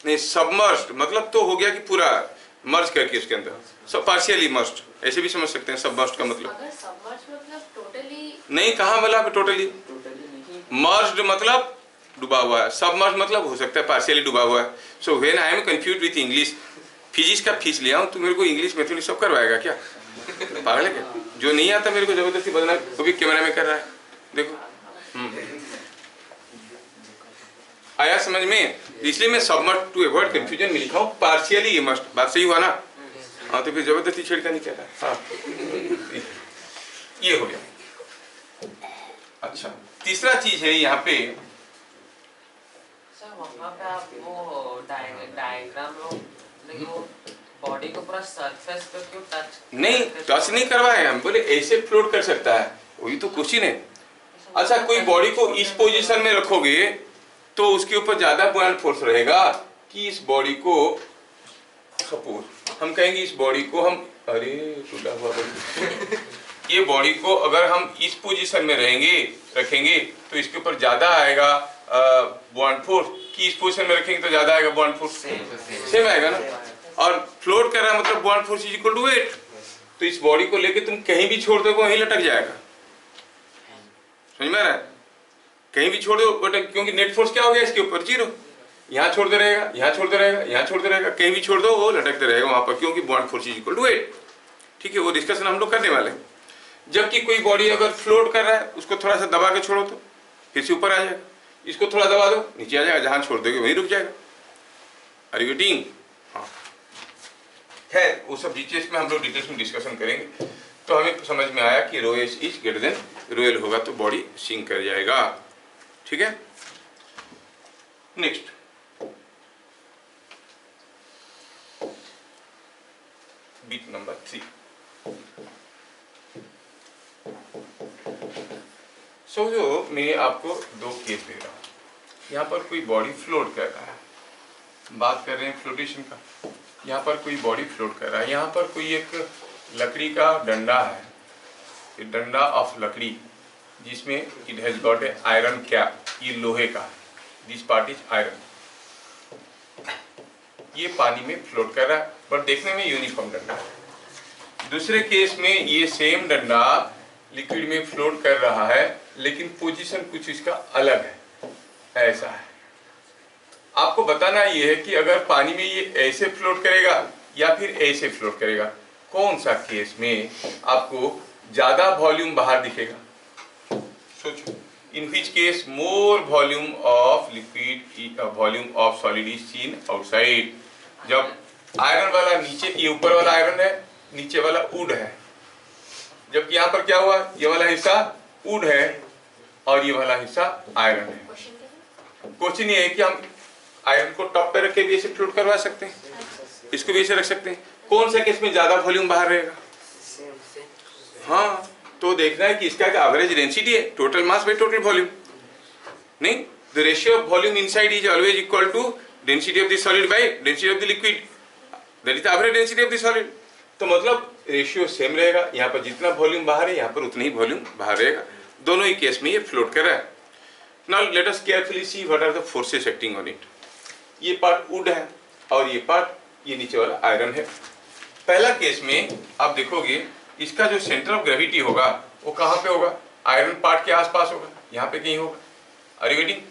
नहीं, सबमर्ज्ड मतलब तो हो गया कि पूरा मर्ज करके उसके अंदर, सब पार्शियली इमर्स्ड ऐसे भी समझ सकते हैं। सबमर्ज्ड का मतलब अगर सबमर्ज मतलब टोटली नहीं, कहाँ बोला टोटली? मर्ज्ड मतलब डूबा हुआ है, सबमर्ज मतलब हो सकता है पार्शियली डूबा हुआ है। So when I am confuse with English, physics का फीस लिया हूँ तो मेरे को इंग्लिश मैथमेटिक्स सब करवाएगा क्या? पागल है क्या? जो नहीं आता मेरे को जबरदस्ती बदलना, वो भी कैमरा में कर रहा है। देखो आया समझ में? इसलिए मैं सबमर्ज टू अवॉइड कंफ्यूजन में लिखा हूँ पार्शियली इमर्स्ड। बात सही हुआ ना? हाँ, तो फिर जबरदस्ती छेड़का नहीं कर रहा है। हाँ, ये हो गया। अच्छा, तीसरा चीज है यहाँ पे, सर वहाँ पे आप वो डायग्राम वो बॉडी को पूरा सरफेस पे क्यों टच नहीं टच नहीं करवाए हम, बोले ऐसे फ्लोट कर सकता है, वही तो क्वेश्चन है। अच्छा, कोई बॉडी को इस पोजीशन में रखोगे तो उसके ऊपर ज्यादा बुआयंट फोर्स रहेगा कि इस बॉडी को, सपोज हम कहेंगे इस बॉडी को हम, अरे टूटा हुआ ये बॉडी को अगर हम इस पोजीशन में रखेंगे तो इसके ऊपर ज्यादा आएगा बुआयंट फोर्स कि इस पोजीशन में रखेंगे तो ज्यादा आएगा बुआयंट फोर्स? सेम आएगा ना। और फ्लोट कर रहा है मतलब buoyant force is equal to weight. तो इस बॉडी को लेके तुम कहीं भी छोड़ दो वहीं लटक जाएगा। समझ में आ रहा है? कहीं भी छोड़ दो बट क्योंकि नेट फोर्स क्या हो गया इसके ऊपर? जीरो। यहाँ छोड़ते रहेगा, यहाँ छोड़ते रहेगा, यहाँ छोड़ते रहेगा, कहीं भी छोड़ दो वो लटकते रहेगा वहां पर, क्योंकि buoyant force is equal to weight. ठीक है, वो डिस्कशन हम लोग करने वाले हैं। जबकि कोई बॉडी अगर फ्लोट कर रहा है उसको थोड़ा सा दबा के छोड़ो तो फिर से ऊपर आ जाएगा, इसको थोड़ा दबा दो नीचे आ जाएगा, जहां छोड़ दोगे वहीं रुक जाएगा। Are you getting? हाँ, है वो सब डिटेल्स में हम लोग डिटेल्स में डिस्कशन करेंगे। तो हमें समझ में आया कि rho S is greater than rho L होगा तो बॉडी सिंक कर जाएगा। ठीक है, नेक्स्ट बीट नंबर 3। जो मैं आपको दो केस दे रहा हूँ, यहाँ पर कोई बॉडी फ्लोट कर रहा है, बात कर रहे हैं फ्लोटेशन का। यहाँ पर कोई बॉडी फ्लोट कर रहा है, यहाँ पर कोई एक लकड़ी का डंडा है, ये डंडा ऑफ लकड़ी जिसमें it has got a iron cap, ये लोहे का है, दिस पार्ट इज आयरन। ये पानी में फ्लोट कर रहा है बट देखने में यूनिफॉर्म डंडा है। दूसरे केस में ये सेम डंडा लिक्विड में फ्लोट कर रहा है लेकिन पोजीशन कुछ इसका अलग है, ऐसा है। आपको बताना ये है कि अगर पानी में ये ऐसे फ्लोट करेगा या फिर ऐसे फ्लोट करेगा, कौन सा केस में आपको ज्यादा वॉल्यूम बाहर दिखेगा? सोचो, in which case more volume of liquid volume of solid is seen outside. जब आयरन वाला नीचे, ये ऊपर वाला आयरन है, नीचे वाला वुड है, जबकि यहाँ पर क्या हुआ, ये वाला हिस्सा वुड है और ये वाला हिस्सा आयरन है। क्वेश्चन ये है कि हम आयरन को टॉप पे रख के भी ऐसे फ्लोट करवा सकते हैं, इसको भी ऐसे रख सकते हैं। कौन सा केस में ज्यादा वॉल्यूम बाहर रहेगा? हाँ, तो देखना है कि इसका एवरेज डेंसिटी है, total mass by total volume. नहीं, the ratio of volume inside is always equal to density of the solid by density of the liquid, that is the average density of the solid. तो मतलब ratio same रहेगा, यहाँ पर जितना volume बाहर है यहाँ पर उतना ही वॉल्यूम बाहर रहेगा। दोनों ही केस में ये फ्लोट कर रहा है। Now let us carefully see what are the forces acting on it. ये पार्ट वुड है और ये पार्ट, ये नीचे वाला आयरन है। पहला केस में आप देखोगे इसका जो सेंटर ऑफ ग्रेविटी होगा वो कहाँ पे होगा? आयरन पार्ट के आसपास होगा, यहाँ पे कहीं होगा। Are you getting?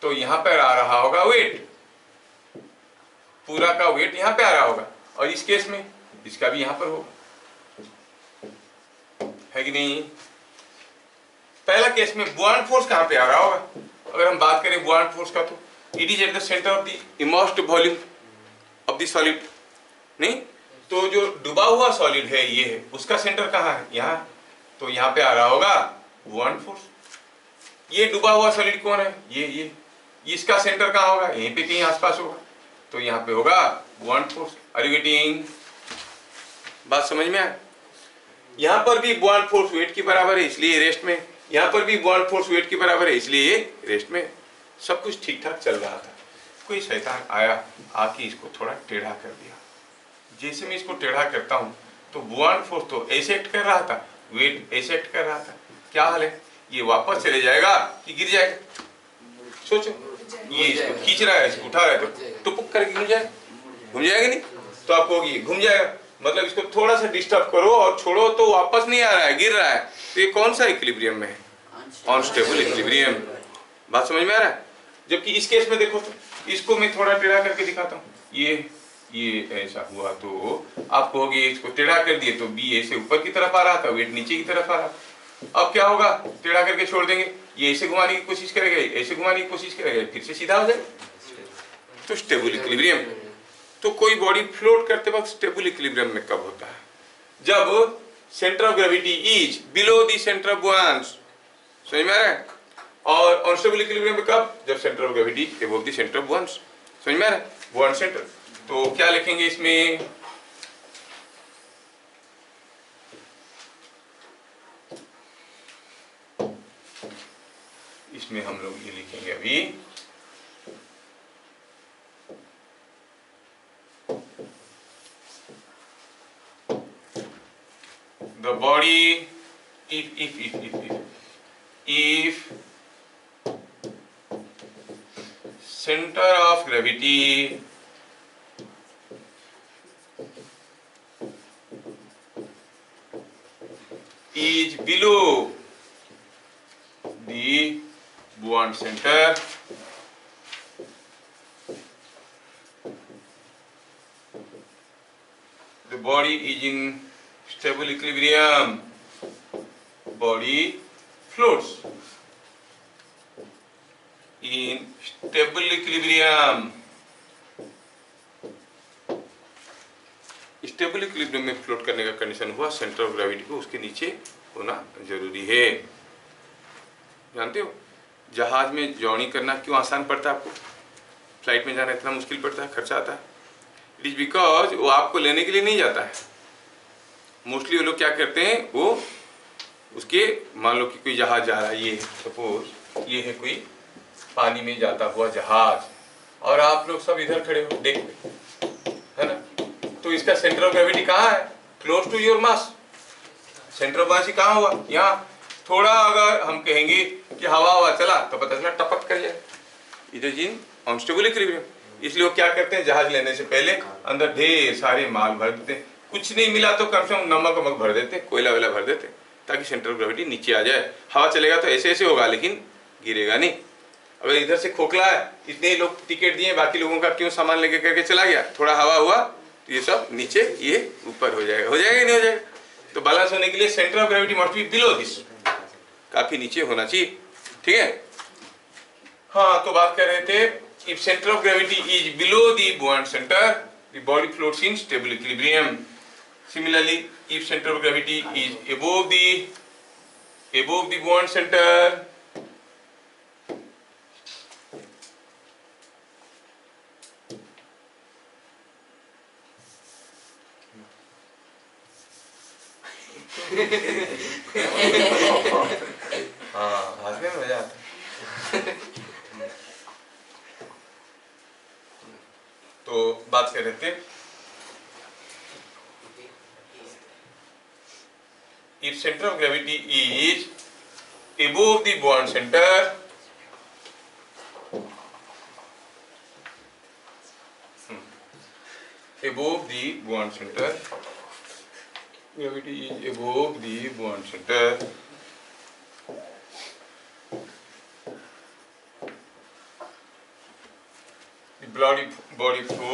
तो यहाँ पर आ रहा होगा वेट, पूरा का वेट यहाँ पे आ रहा होगा, और इस केस में इसका भी यहाँ पर होगा, है कि नहीं? पहला केस में बुआंट फोर्स कहाँ पे आ रहा होगा? अगर हम बात करें बुआंट फोर्स का, तो it is eight the centre of the immersed volume of the solid, नहीं? तो जो डूबा हुआ सॉलिड है ये है, उसका सेंटर कहाँ है? यहाँ। तो यहाँ पे आ रहा होगा बुआंट फोर्स। ये डूबा हुआ सॉलिड कौन है? ये इसका सेंटर कहाँ होगा? यहीं पे कहीं आसपास होगा, तो यहाँ पे होगा buoyant force. Are you getting? बात समझ में आया? यहाँ पर भी बुआंट फोर्स वेट की बराबर है, इसलिए रेस्ट में। यहाँ पर भी बुआंट फोर्स वेट की बराबर है, इसलिए रेस्ट में। सब कुछ ठीक ठाक चल रहा था। कोई शैतान आया, आके इसको थोड़ा टेढ़ा कर दिया। जैसे मैं इसको टेढ़ा करता हूँ तो बुआंट फोर्स तो ऐसे एक्ट कर रहा था, वेट ऐसे एक्ट कर रहा था। क्या हाल है? ये वापस चले जाएगा कि गिर जाएगा? सोचो, ये इसको खींच रहा है, इसको उठा रहा है, तो टुपुक करके घूम जाएगा, घूम जाएगा नहीं? तो आपको होगी घूम जाएगा, मतलब इसको थोड़ा सा डिस्टर्ब करो और छोड़ो तो वापस नहीं आ रहा है, गिर रहा है। तो ये कौन सा इक्विलिब्रियम में है? Unstable equilibrium. बात समझ में आ रहा है? जबकि इस केस में देखो तो इसको मैं थोड़ा टेढ़ा करके दिखाता हूँ, ये ऐसा हुआ तो आप कहोगे इसको टेढ़ा कर दिए तो बी ऐसे ऊपर की तरफ आ रहा था, वेट नीचे की तरफ आ रहा। अब क्या होगा? टेढ़ा करके छोड़ देंगे, ये ऐसे घुमाने की कोशिश करेगा, ऐसे घुमाने की कोशिश करेगा, फिर से सीधा हो जाएगा। तो स्टेबल इक्विलिब्रियम। तो कोई बॉडी फ्लोट करते वक्त स्टेबल इक्विलिब्रियम में कब होता है? जब centre of gravity is below the centre of buoyancy. समझ में आ रहा है? और अनस्टेबल इक्विलिब्रियम में कब? जब centre of gravity above the centre of buoyancy. समझ में आ रहा है? Buoyant centre. तो क्या लिखेंगे इसमें? इसमें हम लोग ये लिखेंगे अभी, the body if center of gravity is below the buoyant center, the body is in stable equilibrium, body floats in stable equilibrium। Stable equilibrium में फ्लोट करने का कंडीशन हुआ सेंटर ऑफ ग्रेविटी को उसके नीचे होना जरूरी है। जानते हो जहाज में जॉर्नी करना क्यों आसान पड़ता है आपको? फ्लाइट में जाना इतना मुश्किल पड़ता है, खर्चा आता है? इट इज बिकॉज वो आपको लेने के लिए नहीं जाता है। मोस्टली वो लोग क्या करते हैं, वो उसके मान लो कि कोई जहाज जा रहा है, ये सपोज ये है कोई पानी में जाता हुआ जहाज, और आप लोग सब इधर खड़े हो देख रहे, है ना? तो इसका सेंटर ऑफ ग्रेविटी कहाँ है? Close to your mass. Centre of mass कहाँ हुआ? यहाँ। थोड़ा अगर हम कहेंगे कि हवा चला तो पता चला टपक कर जाए। It is in unstable equilibrium. इसलिए वो क्या करते हैं, जहाज लेने से पहले अंदर ढेर सारे माल भर देते हैं। कुछ नहीं मिला तो कम से कम नमक वमक भर देते, कोयला वेला भर देते, ताकि सेंटर ऑफ ग्रेविटी नीचे आ जाए। हवा चलेगा तो ऐसे ऐसे होगा, लेकिन गिरेगा नहीं। अगर इधर से खोखला है, इतने लोग टिकट दिए, बाकी लोगों का क्यों सामान लेके करके चला गया, थोड़ा हवा हुआ तो ये सब नीचे, ये ऊपर हो जाएगा। हो जाएगा नहीं हो जाएगा? तो बैलेंस होने के लिए centre of gravity must be below this, काफी नीचे होना चाहिए। ठीक है? हाँ, तो बात कर रहे थे, if centre of gravity is below the buoyant centre, the body floats in stable equilibrium. Similarly, if centre of gravity is above the buoyant centre, हाँ, हंसने में मजा आता है। तो बात कर रहे थे, if center of gravity is above the buoyant center, above the buoyant center, gravity is above the buoyant center,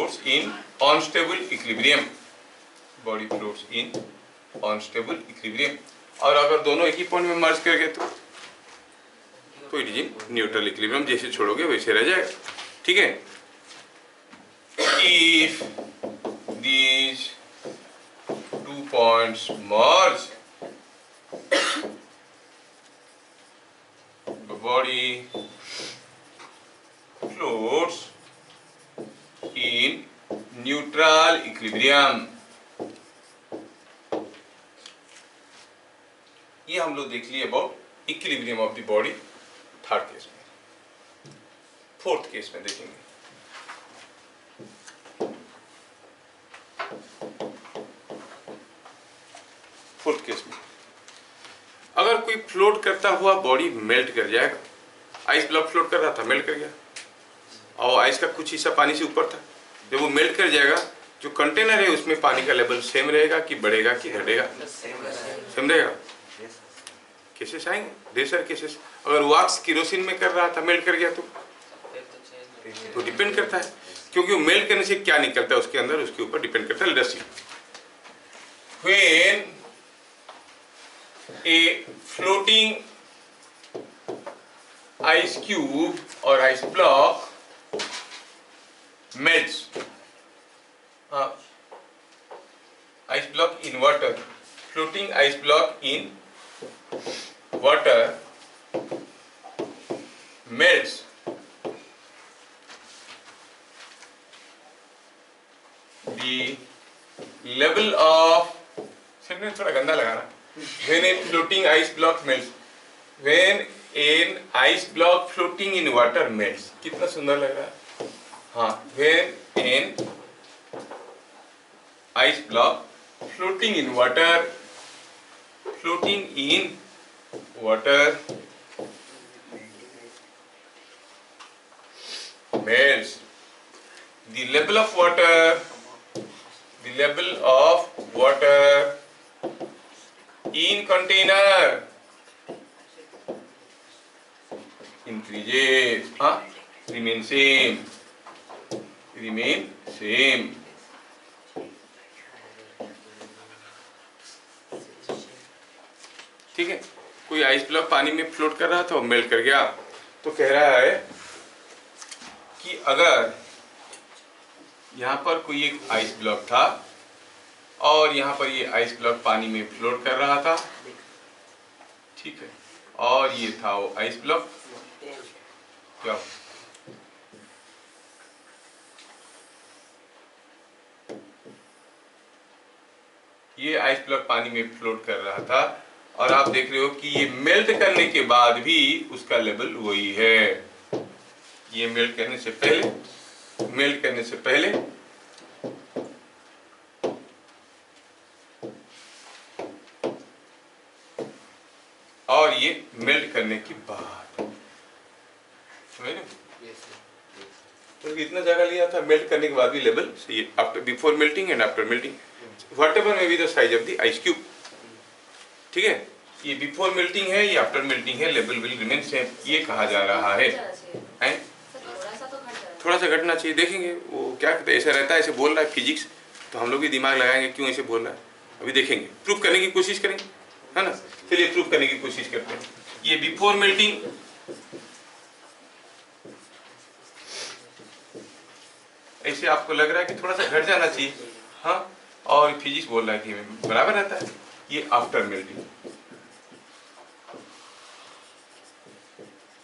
floats in unstable equilibrium, body floats in unstable equilibrium. और अगर दोनों एक ही पॉइंट में मर्ज कर गए तो it is in neutral equilibrium, जैसे छोड़ोगे वैसे रह जाएगा। ठीक है, if these 2 points merge, the body floats in neutral equilibrium। ये हम लोग देख लिए about equilibrium of the body third case में। फोर्थ केस में देखेंगे। फोर्थ केस में अगर कोई फ्लोट करता हुआ बॉडी मेल्ट कर जाएगा, आइस ब्लॉक फ्लोट कर रहा था, मेल्ट कर गया, और आइस का कुछ हिस्सा पानी से ऊपर था, जब वो मेल्ट कर जाएगा जो कंटेनर है उसमें पानी का लेवल सेम रहेगा कि बढ़ेगा कि घटेगा? सेम रहेगा। केसेस आएंगे, ढेर सारे केसेस। अगर वैक्स केरोसिन में कर रहा था, मेल्ट कर गया तो डिपेंड करता है, क्योंकि वो मेल्ट करने से क्या निकलता है उसके अंदर, उसके ऊपर डिपेंड करता है। Let's see, when a floating ice cube or ice block melts, ice block in water, floating ice block in water melts, the level of, sentence थोड़ा गंदा लगा रहा। When a floating ice block melts, when an ice block floating in water melts, कितना सुंदर लग रहा है। हाँ, when an ice block floating in water melts, the level of water in container increases, remain same, ठीक है। कोई ice block पानी में फ्लोट कर रहा था और मेल्ट कर गया, तो कह रहा है कि अगर यहाँ पर कोई एक आइस ब्लॉक था और यहाँ पर ये आइस ब्लॉक पानी में फ्लोट कर रहा था, ठीक है, और ये था वो आइस ब्लॉक, क्या ये आइस ब्लॉक पानी में फ्लोट कर रहा था, और आप देख रहे हो कि ये मेल्ट करने के बाद भी उसका लेवल वही है। ये मेल्ट करने से पहले और ये मेल्ट करने के बाद, तो इतना जगह लिया था, मेल्ट करने के बाद भी लेवल सही है, after before melting and after melting, whatever may be the size of the ice cube. ठीक है, ये बिफोर मेल्टिंग है, ये आफ्टर मेल्टिंग है, लेवल विल रिमेन सेम, ये कहा जा रहा है। थोड़ा सा घटना चाहिए, देखेंगे वो क्या कहते हैं, ऐसा रहता है, ऐसे बोल रहा है फिजिक्स, तो हम लोग भी दिमाग लगाएंगे क्यों ऐसे बोल रहा है, अभी देखेंगे, प्रूफ करने की कोशिश करेंगे, है ना। चलिए प्रूफ करने की कोशिश करते हैं। ये बिफोर मेल्टिंग, ऐसे आपको लग रहा है कि थोड़ा सा घट जाना चाहिए, हाँ, और फिजिक्स बोल रहा है कि बराबर रहता है। ये आफ्टर मेल्टिंग,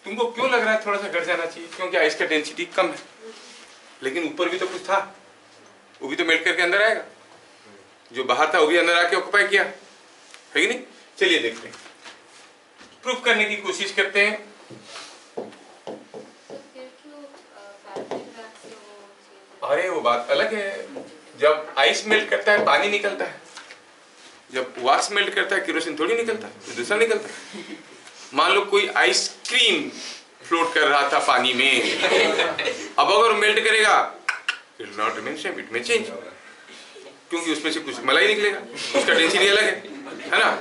तुमको क्यों लग रहा है थोड़ा सा घट जाना चाहिए? क्योंकि आइस का डेंसिटी कम है, लेकिन ऊपर भी तो कुछ था, वो भी तो मेल्ट करके अंदर आएगा, जो बाहर था वो भी अंदर आके ऑक्यूपाई किया, है कि नहीं। चलिए देखते हैं, प्रूफ करने की कोशिश करते हैं। अरे वो बात अलग है, जब आइस मेल्ट करता है पानी निकलता है, जब वैक्स मेल्ट करता है केरोसिन थोड़ी निकलता है, दूसरा निकलता है। मान लो कोई आइसक्रीम फ्लोट कर रहा था पानी में, अब अगर मेल्ट करेगा it will not remain same, it may change, क्योंकि उसमें से कुछ मलाई निकलेगा, उसका डेंसिटी अलग है ना।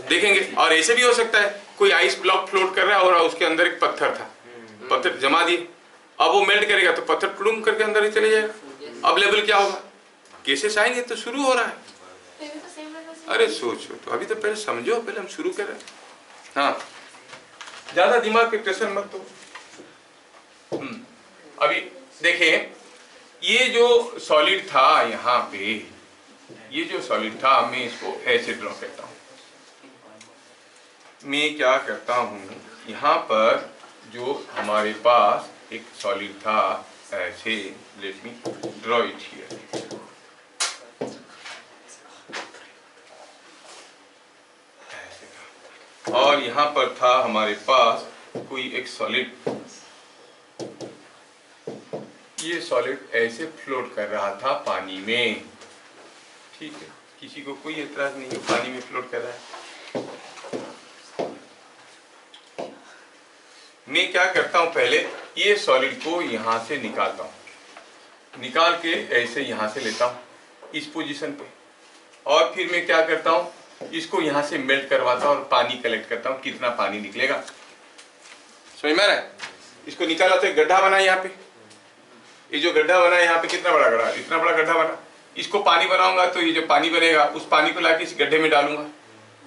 देखेंगे, और ऐसे भी हो सकता है कोई आइस ब्लॉक फ्लोट कर रहा है और उसके अंदर एक पत्थर था, पत्थर जमा दिए, अब वो मेल्ट करेगा तो पत्थर टुडुम करके अंदर ही चले जाएगा, अब लेवल क्या होगा, केसेस आएंगे तो शुरू हो रहा है। तो ये भी तो सेम रहना चाहिए। अरे सोचो तो, अभी तो पहले समझो, पहले हम शुरू करें। हाँ, ज्यादा दिमाग पे प्रेशर मत दो। अभी देखिए, ये जो सॉलिड था यहाँ पे, ये जो सॉलिड था, मैं इसको ऐसे ड्रॉ करता हूँ। मैं क्या करता हूँ, यहाँ पर जो हमारे पास एक सॉलिड था, ऐसे, let me draw it here. और यहाँ पर था हमारे पास कोई एक सॉलिड, ये सॉलिड ऐसे फ्लोट कर रहा था पानी में, ठीक है, किसी को कोई एतराज नहीं है, पानी में फ्लोट कर रहा है। मैं क्या करता हूँ, पहले ये सॉलिड को यहाँ से निकालता हूँ, निकाल के ऐसे यहाँ से लेता हूँ इस पोजीशन पे, और फिर मैं क्या करता हूँ, इसको यहाँ से मेल्ट करवाता हूँ और पानी कलेक्ट करता हूँ, कितना पानी निकलेगा, समझ में आ रहा है। इसको निकाला तो एक गड्ढा बना यहाँ पे, ये जो गड्ढा बना है यहाँ पे, कितना बड़ा गड्ढा, इतना बड़ा गड्ढा बना, इसको पानी बनाऊंगा तो ये जो पानी बनेगा उस पानी को लाके इस गड्ढे में डालूंगा।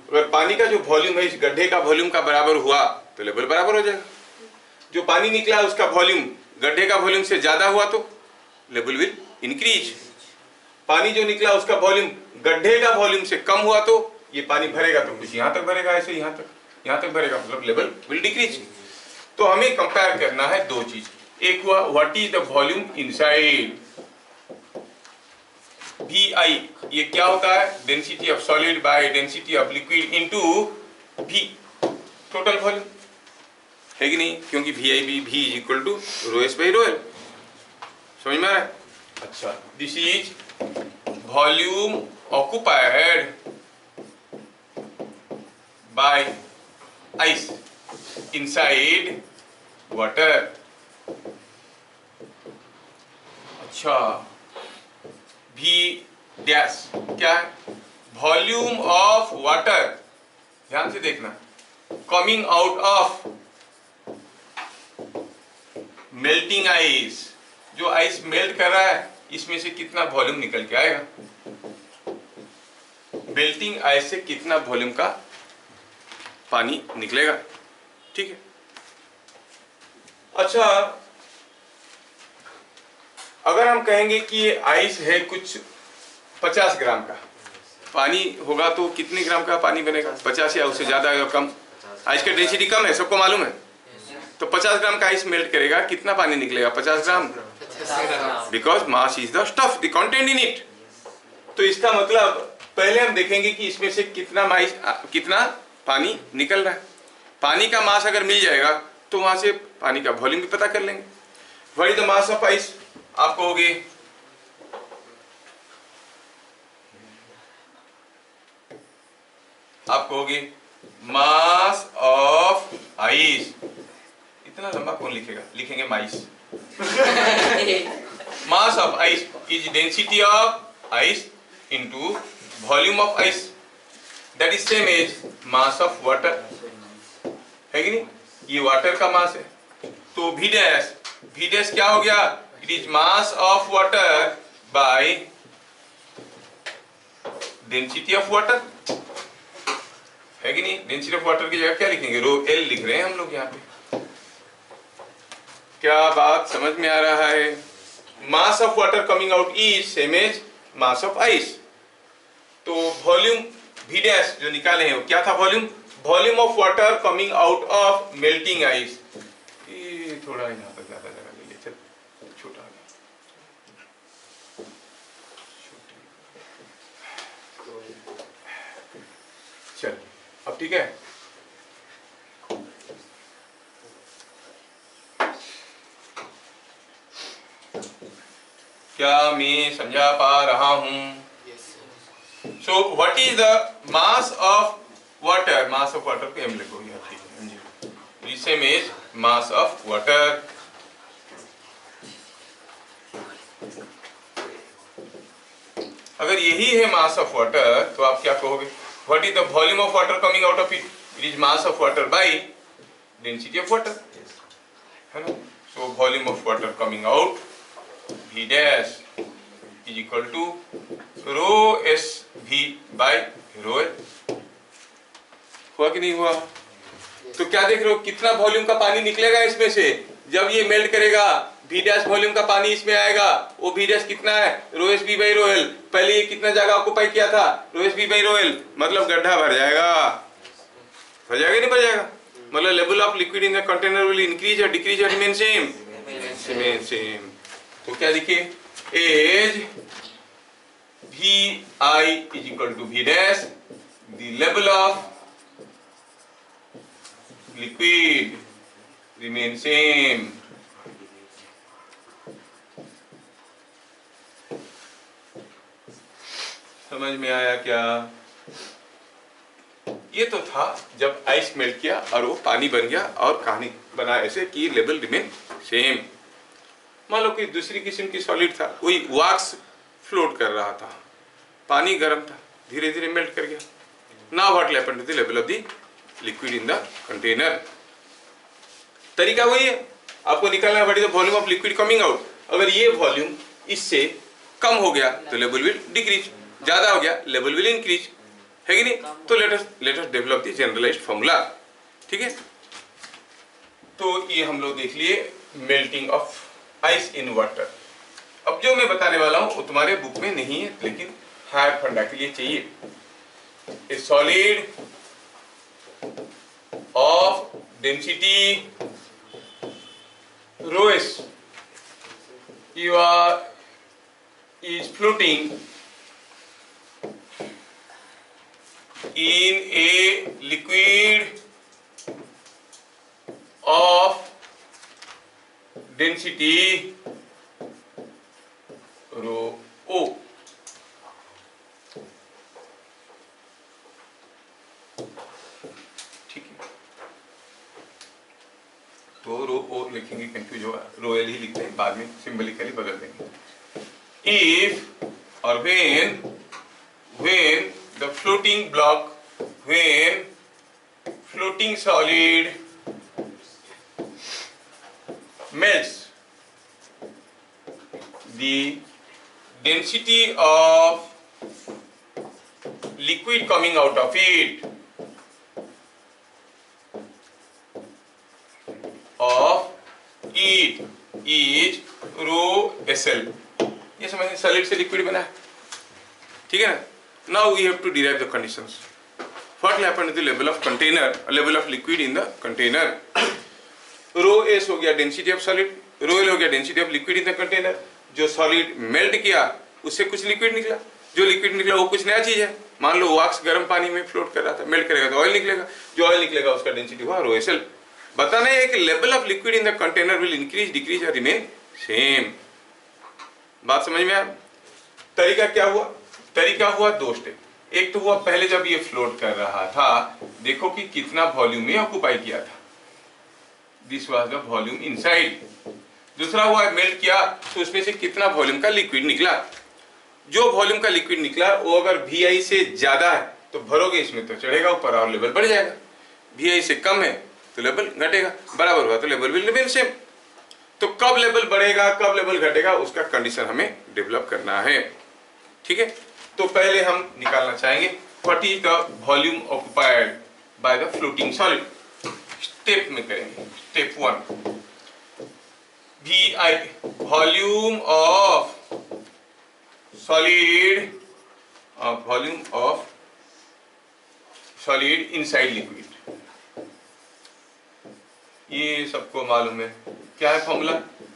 अगर पानी का जो वॉल्यूम है इस गड्ढे का वॉल्यूम का बराबर हुआ तो लेवल बराबर हो जाएगा। जो पानी निकला उसका वॉल्यूम गड्ढे का वॉल्यूम से ज्यादा हुआ तो लेवल विल इंक्रीज। पानी जो निकला उसका वॉल्यूम गड्ढे का वॉल्यूम से कम हुआ तो ये पानी भरेगा तो कुछ यहाँ तक भरेगा, ऐसे यहाँ तक भरेगा, मतलब लेवल विल डिक्रीज। तो हमें कंपेयर करना है दो चीज, एक हुआ what is the volume inside, VI, ये क्या होता है, density of solid by density of liquid into V, total volume, है कि नहीं, क्योंकि VIB V is equal to ρS by ρL, समझ में आ रहा है। अच्छा, this is volume occupied by ice inside water. अच्छा, V डैश क्या है, वॉल्यूम ऑफ वाटर, ध्यान से देखना, coming out of melting ice, जो आइस मेल्ट कर रहा है इसमें से कितना वॉल्यूम निकल के आएगा, मेल्टिंग आइस से कितना वॉल्यूम का पानी निकलेगा, ठीक है। अच्छा, अगर हम कहेंगे कि ये आइस है कुछ 50 ग्राम का, पानी होगा तो कितने ग्राम का पानी बनेगा, 50 या उससे ज्यादा या कम, आइस का डेंसिटी कम है, सबको मालूम है, तो 50 ग्राम का आइस मेल्ट करेगा, कितना पानी निकलेगा, 50 gram, because mass is the stuff, the content in it. तो इसका मतलब पहले हम देखेंगे कि इसमें से कितना पानी निकल रहा है। पानी का मास अगर मिल जाएगा तो वहां से पानी का वॉल्यूम भी पता कर लेंगे। What is the mass of ice, आप कहोगे मास ऑफ आइस, इतना लंबा कौन लिखेगा, लिखेंगे माइस। Mass of ice is density of ice into volume of ice, that is same as mass of water, है कि नहीं, ये वाटर का मास है। तो V डैश क्या हो गया, it is mass of water bye density of water, है कि नहीं। डेंसिटी ऑफ वाटर की जगह क्या लिखेंगे, ρL लिख रहे हैं हम लोग यहाँ पे। क्या बात समझ में आ रहा है। Mass of water coming out is same as mass of ice. तो वॉल्यूम V डैश जो निकाले हैं वो क्या था, volume of water coming out of melting ice. ये थोड़ा यहाँ पर ज्यादा जगह ले लिया, चल छोटा आ गया। चल अब ठीक है। क्या मैं समझा पा रहा हूं? So what is the mass of water? Mass of water को m लिखो यहाँ, ठीक है जी। Same is mass of water। अगर यही है mass of water तो आप क्या कहोगे? What is the volume of water coming out of it? It is mass of water by density of water, है ना? So volume of water coming out V dash is equal to rho S भी by rho L. हुआ कि नहीं हुआ? तो क्या देख रहे हो, कितना वॉल्यूम का पानी निकलेगा इसमें से जब ये मेल्ट करेगा। V डैश वॉल्यूम का पानी इसमें आएगा। वो V डैश कितना है, rho S B by rho L. पहले ये कितना जगह ऑक्युपाई किया था, rho S B by rho L, मतलब गड्ढा भर जाएगा। भर जाएगा नहीं भर जाएगा? मतलब level of liquid in the container will increase और डिक्रीज और रिमेन सेम? सेम। तो क्या लिखे, as V I is equal to V dash the level of liquid remain same. समझ में आया क्या? ये तो था जब आइस मेल्ट किया और वो पानी बन गया और कहानी बना ऐसे कि लेवल रिमेन सेम। मान लो कि दूसरी किस्म की सॉलिड था, कोई वैक्स फ्लोट कर रहा था, पानी गर्म था, धीरे धीरे मेल्ट कर गया। Now what happened to the level of the liquid in the container? तरीका वही है, आपको निकालना है what is the volume of liquid coming out. अगर ये वॉल्यूम इससे कम हो गया तो लेवल विल डिक्रीज, ज्यादा हो गया लेवल विल इंक्रीज, है कि नहीं? तो let us develop the generalised formula. ठीक है, तो ये हम लोग देख लिए melting of ice in water. अब जो मैं बताने वाला हूं वो तुम्हारे बुक में नहीं है, लेकिन हायर फंडा के लिए चाहिए। ए solid of density rho s is floating in a liquid of density rho o। ठीक है, तो रो ओ लिखेंगे कंफ्यूज होगा, रो एल ही लिखते हैं, बाद में सिंबलिकली बदल देंगे। इफ और when the floating block, when floating solid melts, the density of liquid coming out of it is rho S L. ये समझिए सॉलिड से लिक्विड बना है, ठीक है ना? Now we have to derive the conditions. What will happen to the level of container, level of liquid in the container. Rho S हो गया density of solid, rho L हो गया density of liquid in the container. जो solid melt किया उससे कुछ liquid निकला, जो लिक्विड निकला वो कुछ नया चीज है। मान लो वैक्स गर्म पानी में फ्लोट कर रहा था, मेल्ट करेगा तो ऑयल निकलेगा, जो ऑयल निकलेगा उसका डेंसिटी हुआ रो एस एल। बताना है कि level of liquid in the container will increase decrease और रिमेन सेम। बात समझ में आया? तरीका क्या हुआ? तरीका हुआ दो स्टेप। एक तो हुआ पहले जब ये फ्लोट कर रहा था, देखो कि कितना वॉल्यूम में ऑक्युपाई किया था, this was the volume inside. दूसरा हुआ मेल्ट किया तो उसमें से कितना वॉल्यूम का लिक्विड निकला। जो वॉल्यूम का लिक्विड निकला वो अगर VI से ज्यादा है तो भरोगे इसमें तो चढ़ेगा ऊपर और लेवल बढ़ जाएगा, VI से कम है तो लेवल घटेगा, बराबर हुआ तो लेवल विल रिमेन सेम। तो कब लेवल बढ़ेगा कब लेवल घटेगा उसका कंडीशन हमें डेवलप करना है, ठीक है? तो पहले हम निकालना चाहेंगे what is the volume occupied by the floating solid. Step में करेंगे। Step 1 VI volume of solid, volume of solid inside liquid. ये सबको मालूम है क्या है formula?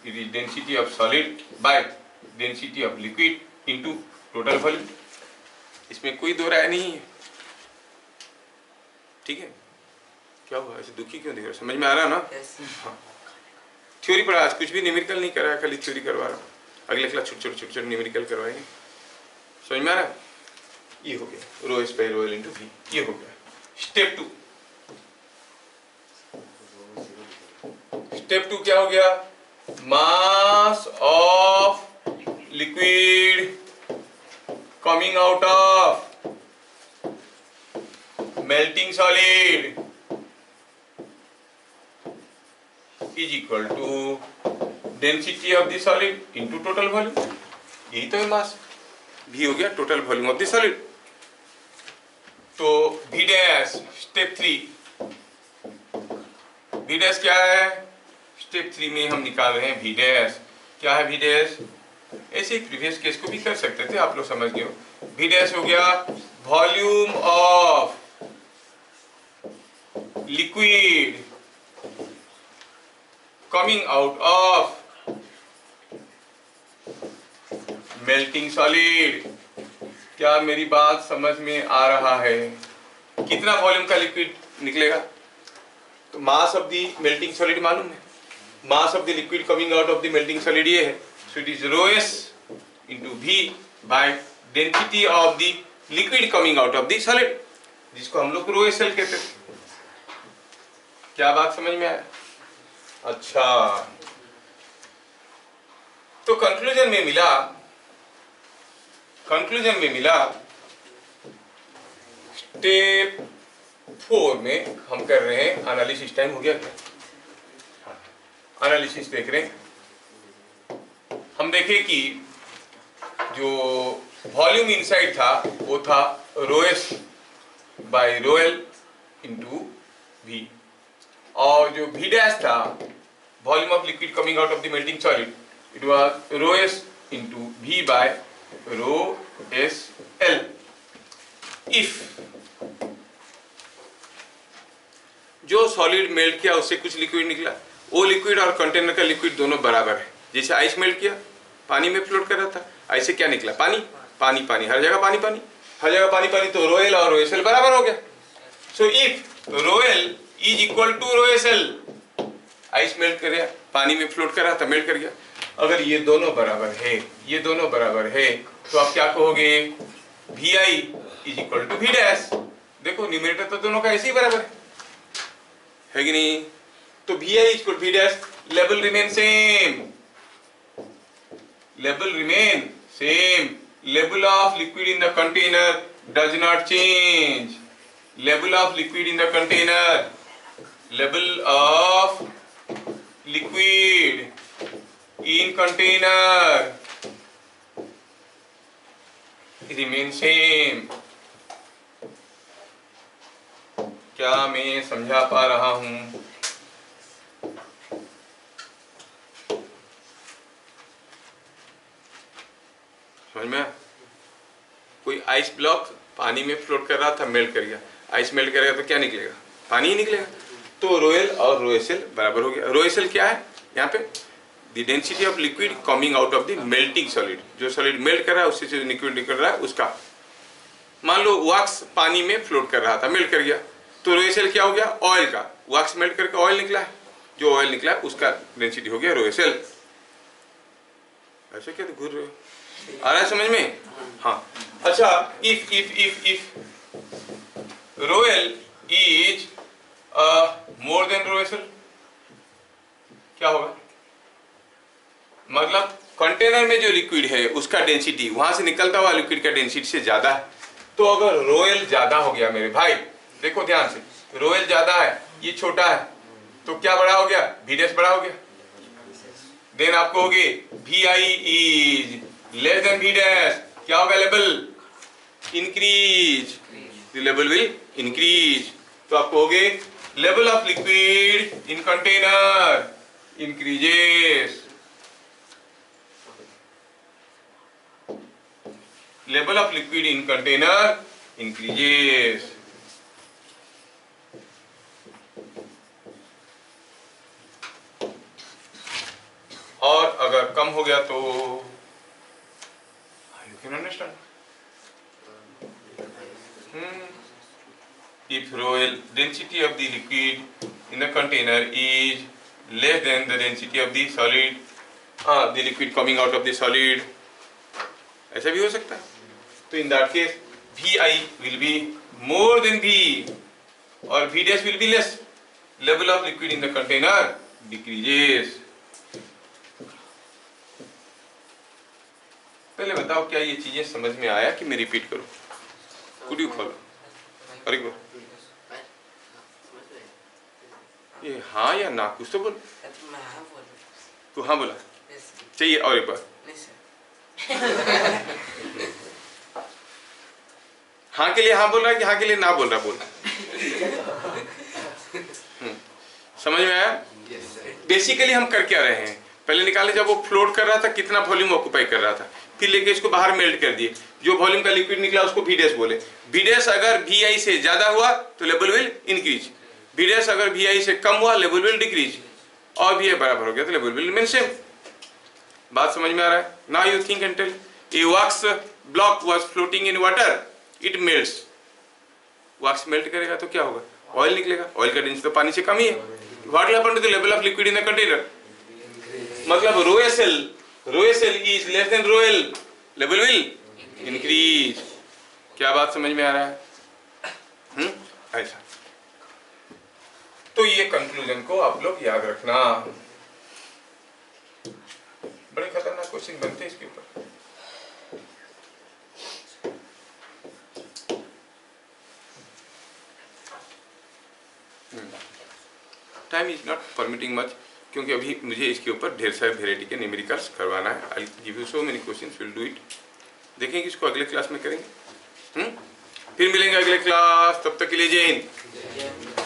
It is density of solid by density of liquid into total volume. इसमें कोई दो राय नहीं है, ठीक है? क्या हुआ, ऐसे दुखी क्यों दिख रहा? समझ में आ रहा ना? हाँ। थ्योरी पढ़ा, आज कुछ भी न्यूमेरिकल नहीं कराया, खाली थ्योरी करवा रहा हूँ। अगले क्लास छोटे छोटे न्यूमेरिकल करवाएंगे। समझ में आ रहा? ये हो गया rho S by rho L into V, ये हो गया। स्टेप 2, स्टेप 2 क्या हो गया? Mass of liquid coming out of melting solid is equal to density of the solid into total volume. यही तो है मास। V हो गया total volume of the solid. तो V dash step 3, V dash क्या है? स्टेप 3 में हम निकाल रहे हैं V डैश। क्या है V डैश? ऐसे ही प्रीवियस केस को भी कर सकते थे, आप लोग समझ गए हो। V डैश हो गया volume of liquid coming out of melting solid. क्या मेरी बात समझ में आ रहा है? कितना वॉल्यूम का लिक्विड निकलेगा? तो mass of the melting solid मालूम है, mass of the liquid coming out of the melting solid ये है। So it is rho S into V by density of the liquid coming out of the solid, जिसको हम लोग रो S L कहते थे। क्या बात समझ में आया? अच्छा, तो कंक्लूजन में मिला स्टेप 4 में हम कर रहे हैं एनालिसिस। टाइम हो गया क्या? एनालिसिस देख रहे हैं। हम देखें कि जो वॉल्यूम इनसाइड था वो था rho S by rho L into V, और जो V डैश था volume of liquid coming out of the melting solid, it was rho S into V by rho S L. If जो solid melt किया उससे कुछ liquid निकला, वो liquid और कंटेनर का लिक्विड दोनों बराबर है। जैसे आइस मेल्ट किया, पानी में फ्लोट कर रहा था, आइस से क्या निकला? पानी पानी पानी, हर जगह पानी पानी, हर जगह पानी पानी, तो रो एल और रो एस एल बराबर हो गया। So if rho L is equal to rho S L, ice melt कर गया, पानी में फ्लोट कर रहा था, मेल्ट कर गया, अगर ये दोनों बराबर है, ये दोनों बराबर है, तो आप क्या कहोगे? V I is equal to V dash. देखो न्यूमरेटर तो दोनों का ऐसे ही बराबर है कि नहीं? तो V I is equal V dash, level remain same, level remain same, level of liquid in the container does not change, level of liquid in the container, level of liquid in container remain same। क्या मैं समझा पा रहा हूं? समझ में? कोई ice block पानी में फ्लोट कर रहा था, मेल्ट कर गया, आइस मेल्ट करेगा तो क्या निकलेगा? पानी ही निकलेगा। तो रो एल और रो एस एल बराबर हो गया। रो एस एल क्या है यहाँ पे? The density of liquid coming out of the melting solid, जो सॉलिड मेल्ट कर रहा है उससे जो लिक्विड निकल रहा है उसका। मान लो वैक्स पानी में फ्लोट कर रहा था, मेल्ट कर गया, तो रो एस एल क्या हो गया? ऑयल का, वैक्स मेल्ट करके ऑयल निकला है, जो ऑयल निकला है उसका डेंसिटी हो गया रो एस एल। ऐसे क्या घूर रहे हो? आ रहा है समझ में? हाँ। अच्छा, if rho L is more than rho S L, क्या होगा? मतलब कंटेनर में जो लिक्विड है उसका डेंसिटी वहां से निकलता हुआ लिक्विड का डेंसिटी से ज्यादा है। तो अगर रो एल ज्यादा हो गया मेरे भाई, देखो ध्यान से, रो एल ज्यादा है, ये छोटा है, तो क्या बड़ा हो गया? वी डैश बड़ा हो गया। देन आप कहोगे V I is less than V dash, क्या होगा? Level increase, the level will increase. तो आप कहोगे level of liquid in container increases, level of liquid in container increases। और अगर कम हो गया तो you can understand। If rho L density of the liquid in the container is less than the density of the solid, the liquid coming out of the solid, ऐसा भी हो सकता है। तो in that case V I will be more than V और V dash will be less, level of liquid in the container decreases. पहले बताओ क्या ये चीजें समझ में आया कि मैं रिपीट करूं? Could you follow? अरे ये हाँ या ना, कुछ तो बोल। तू हाँ बोला, चाहिए और एक बार। हाँ के लिए हाँ बोल रहा है कि हाँ के लिए ना बोल रहा बोल। समझ में आया? बेसिकली हम कर क्या रहे हैं, पहले निकाले जब वो फ्लोट कर रहा था कितना वॉल्यूम ऑक्यूपाई कर रहा था, फिर लेके इसको बाहर मेल्ट कर दिए, जो वॉल्यूम का लिक्विड निकला उसको वी डैश बोले। वी डैश अगर वी आई से ज्यादा हुआ तो level will increase, V dash अगर वी आई से कम हुआ लेवल विल डिक्रीज, और वी आई बराबर हो गया तो लेवल विल रिमेन सेम। बात समझ में आ रहा है? Now you think and tell. A wax block was floating in water, it melts. Wax melt करेगा तो क्या होगा? ऑयल निकलेगा, ऑयल का डेंसिटी तो पानी से कम ही है। What will happen to the level of liquid in the container? मतलब rho S L is less than rho L, level will increase. क्या बात समझ में आ रहा है? ऐसा। तो ये कंक्लूजन को आप लोग याद रखना। बड़े खतरनाक क्वेश्चन बनते हैं इसके ऊपर। Time is not permitting much, क्योंकि अभी मुझे इसके ऊपर ढेर सारे वेराइटी के न्यूमेरिकल्स करवाना है। I give you so many questions, will do it. देखेंगे इसको अगले क्लास में करेंगे। फिर मिलेंगे अगले क्लास, तब तक के लिए जय हिंद।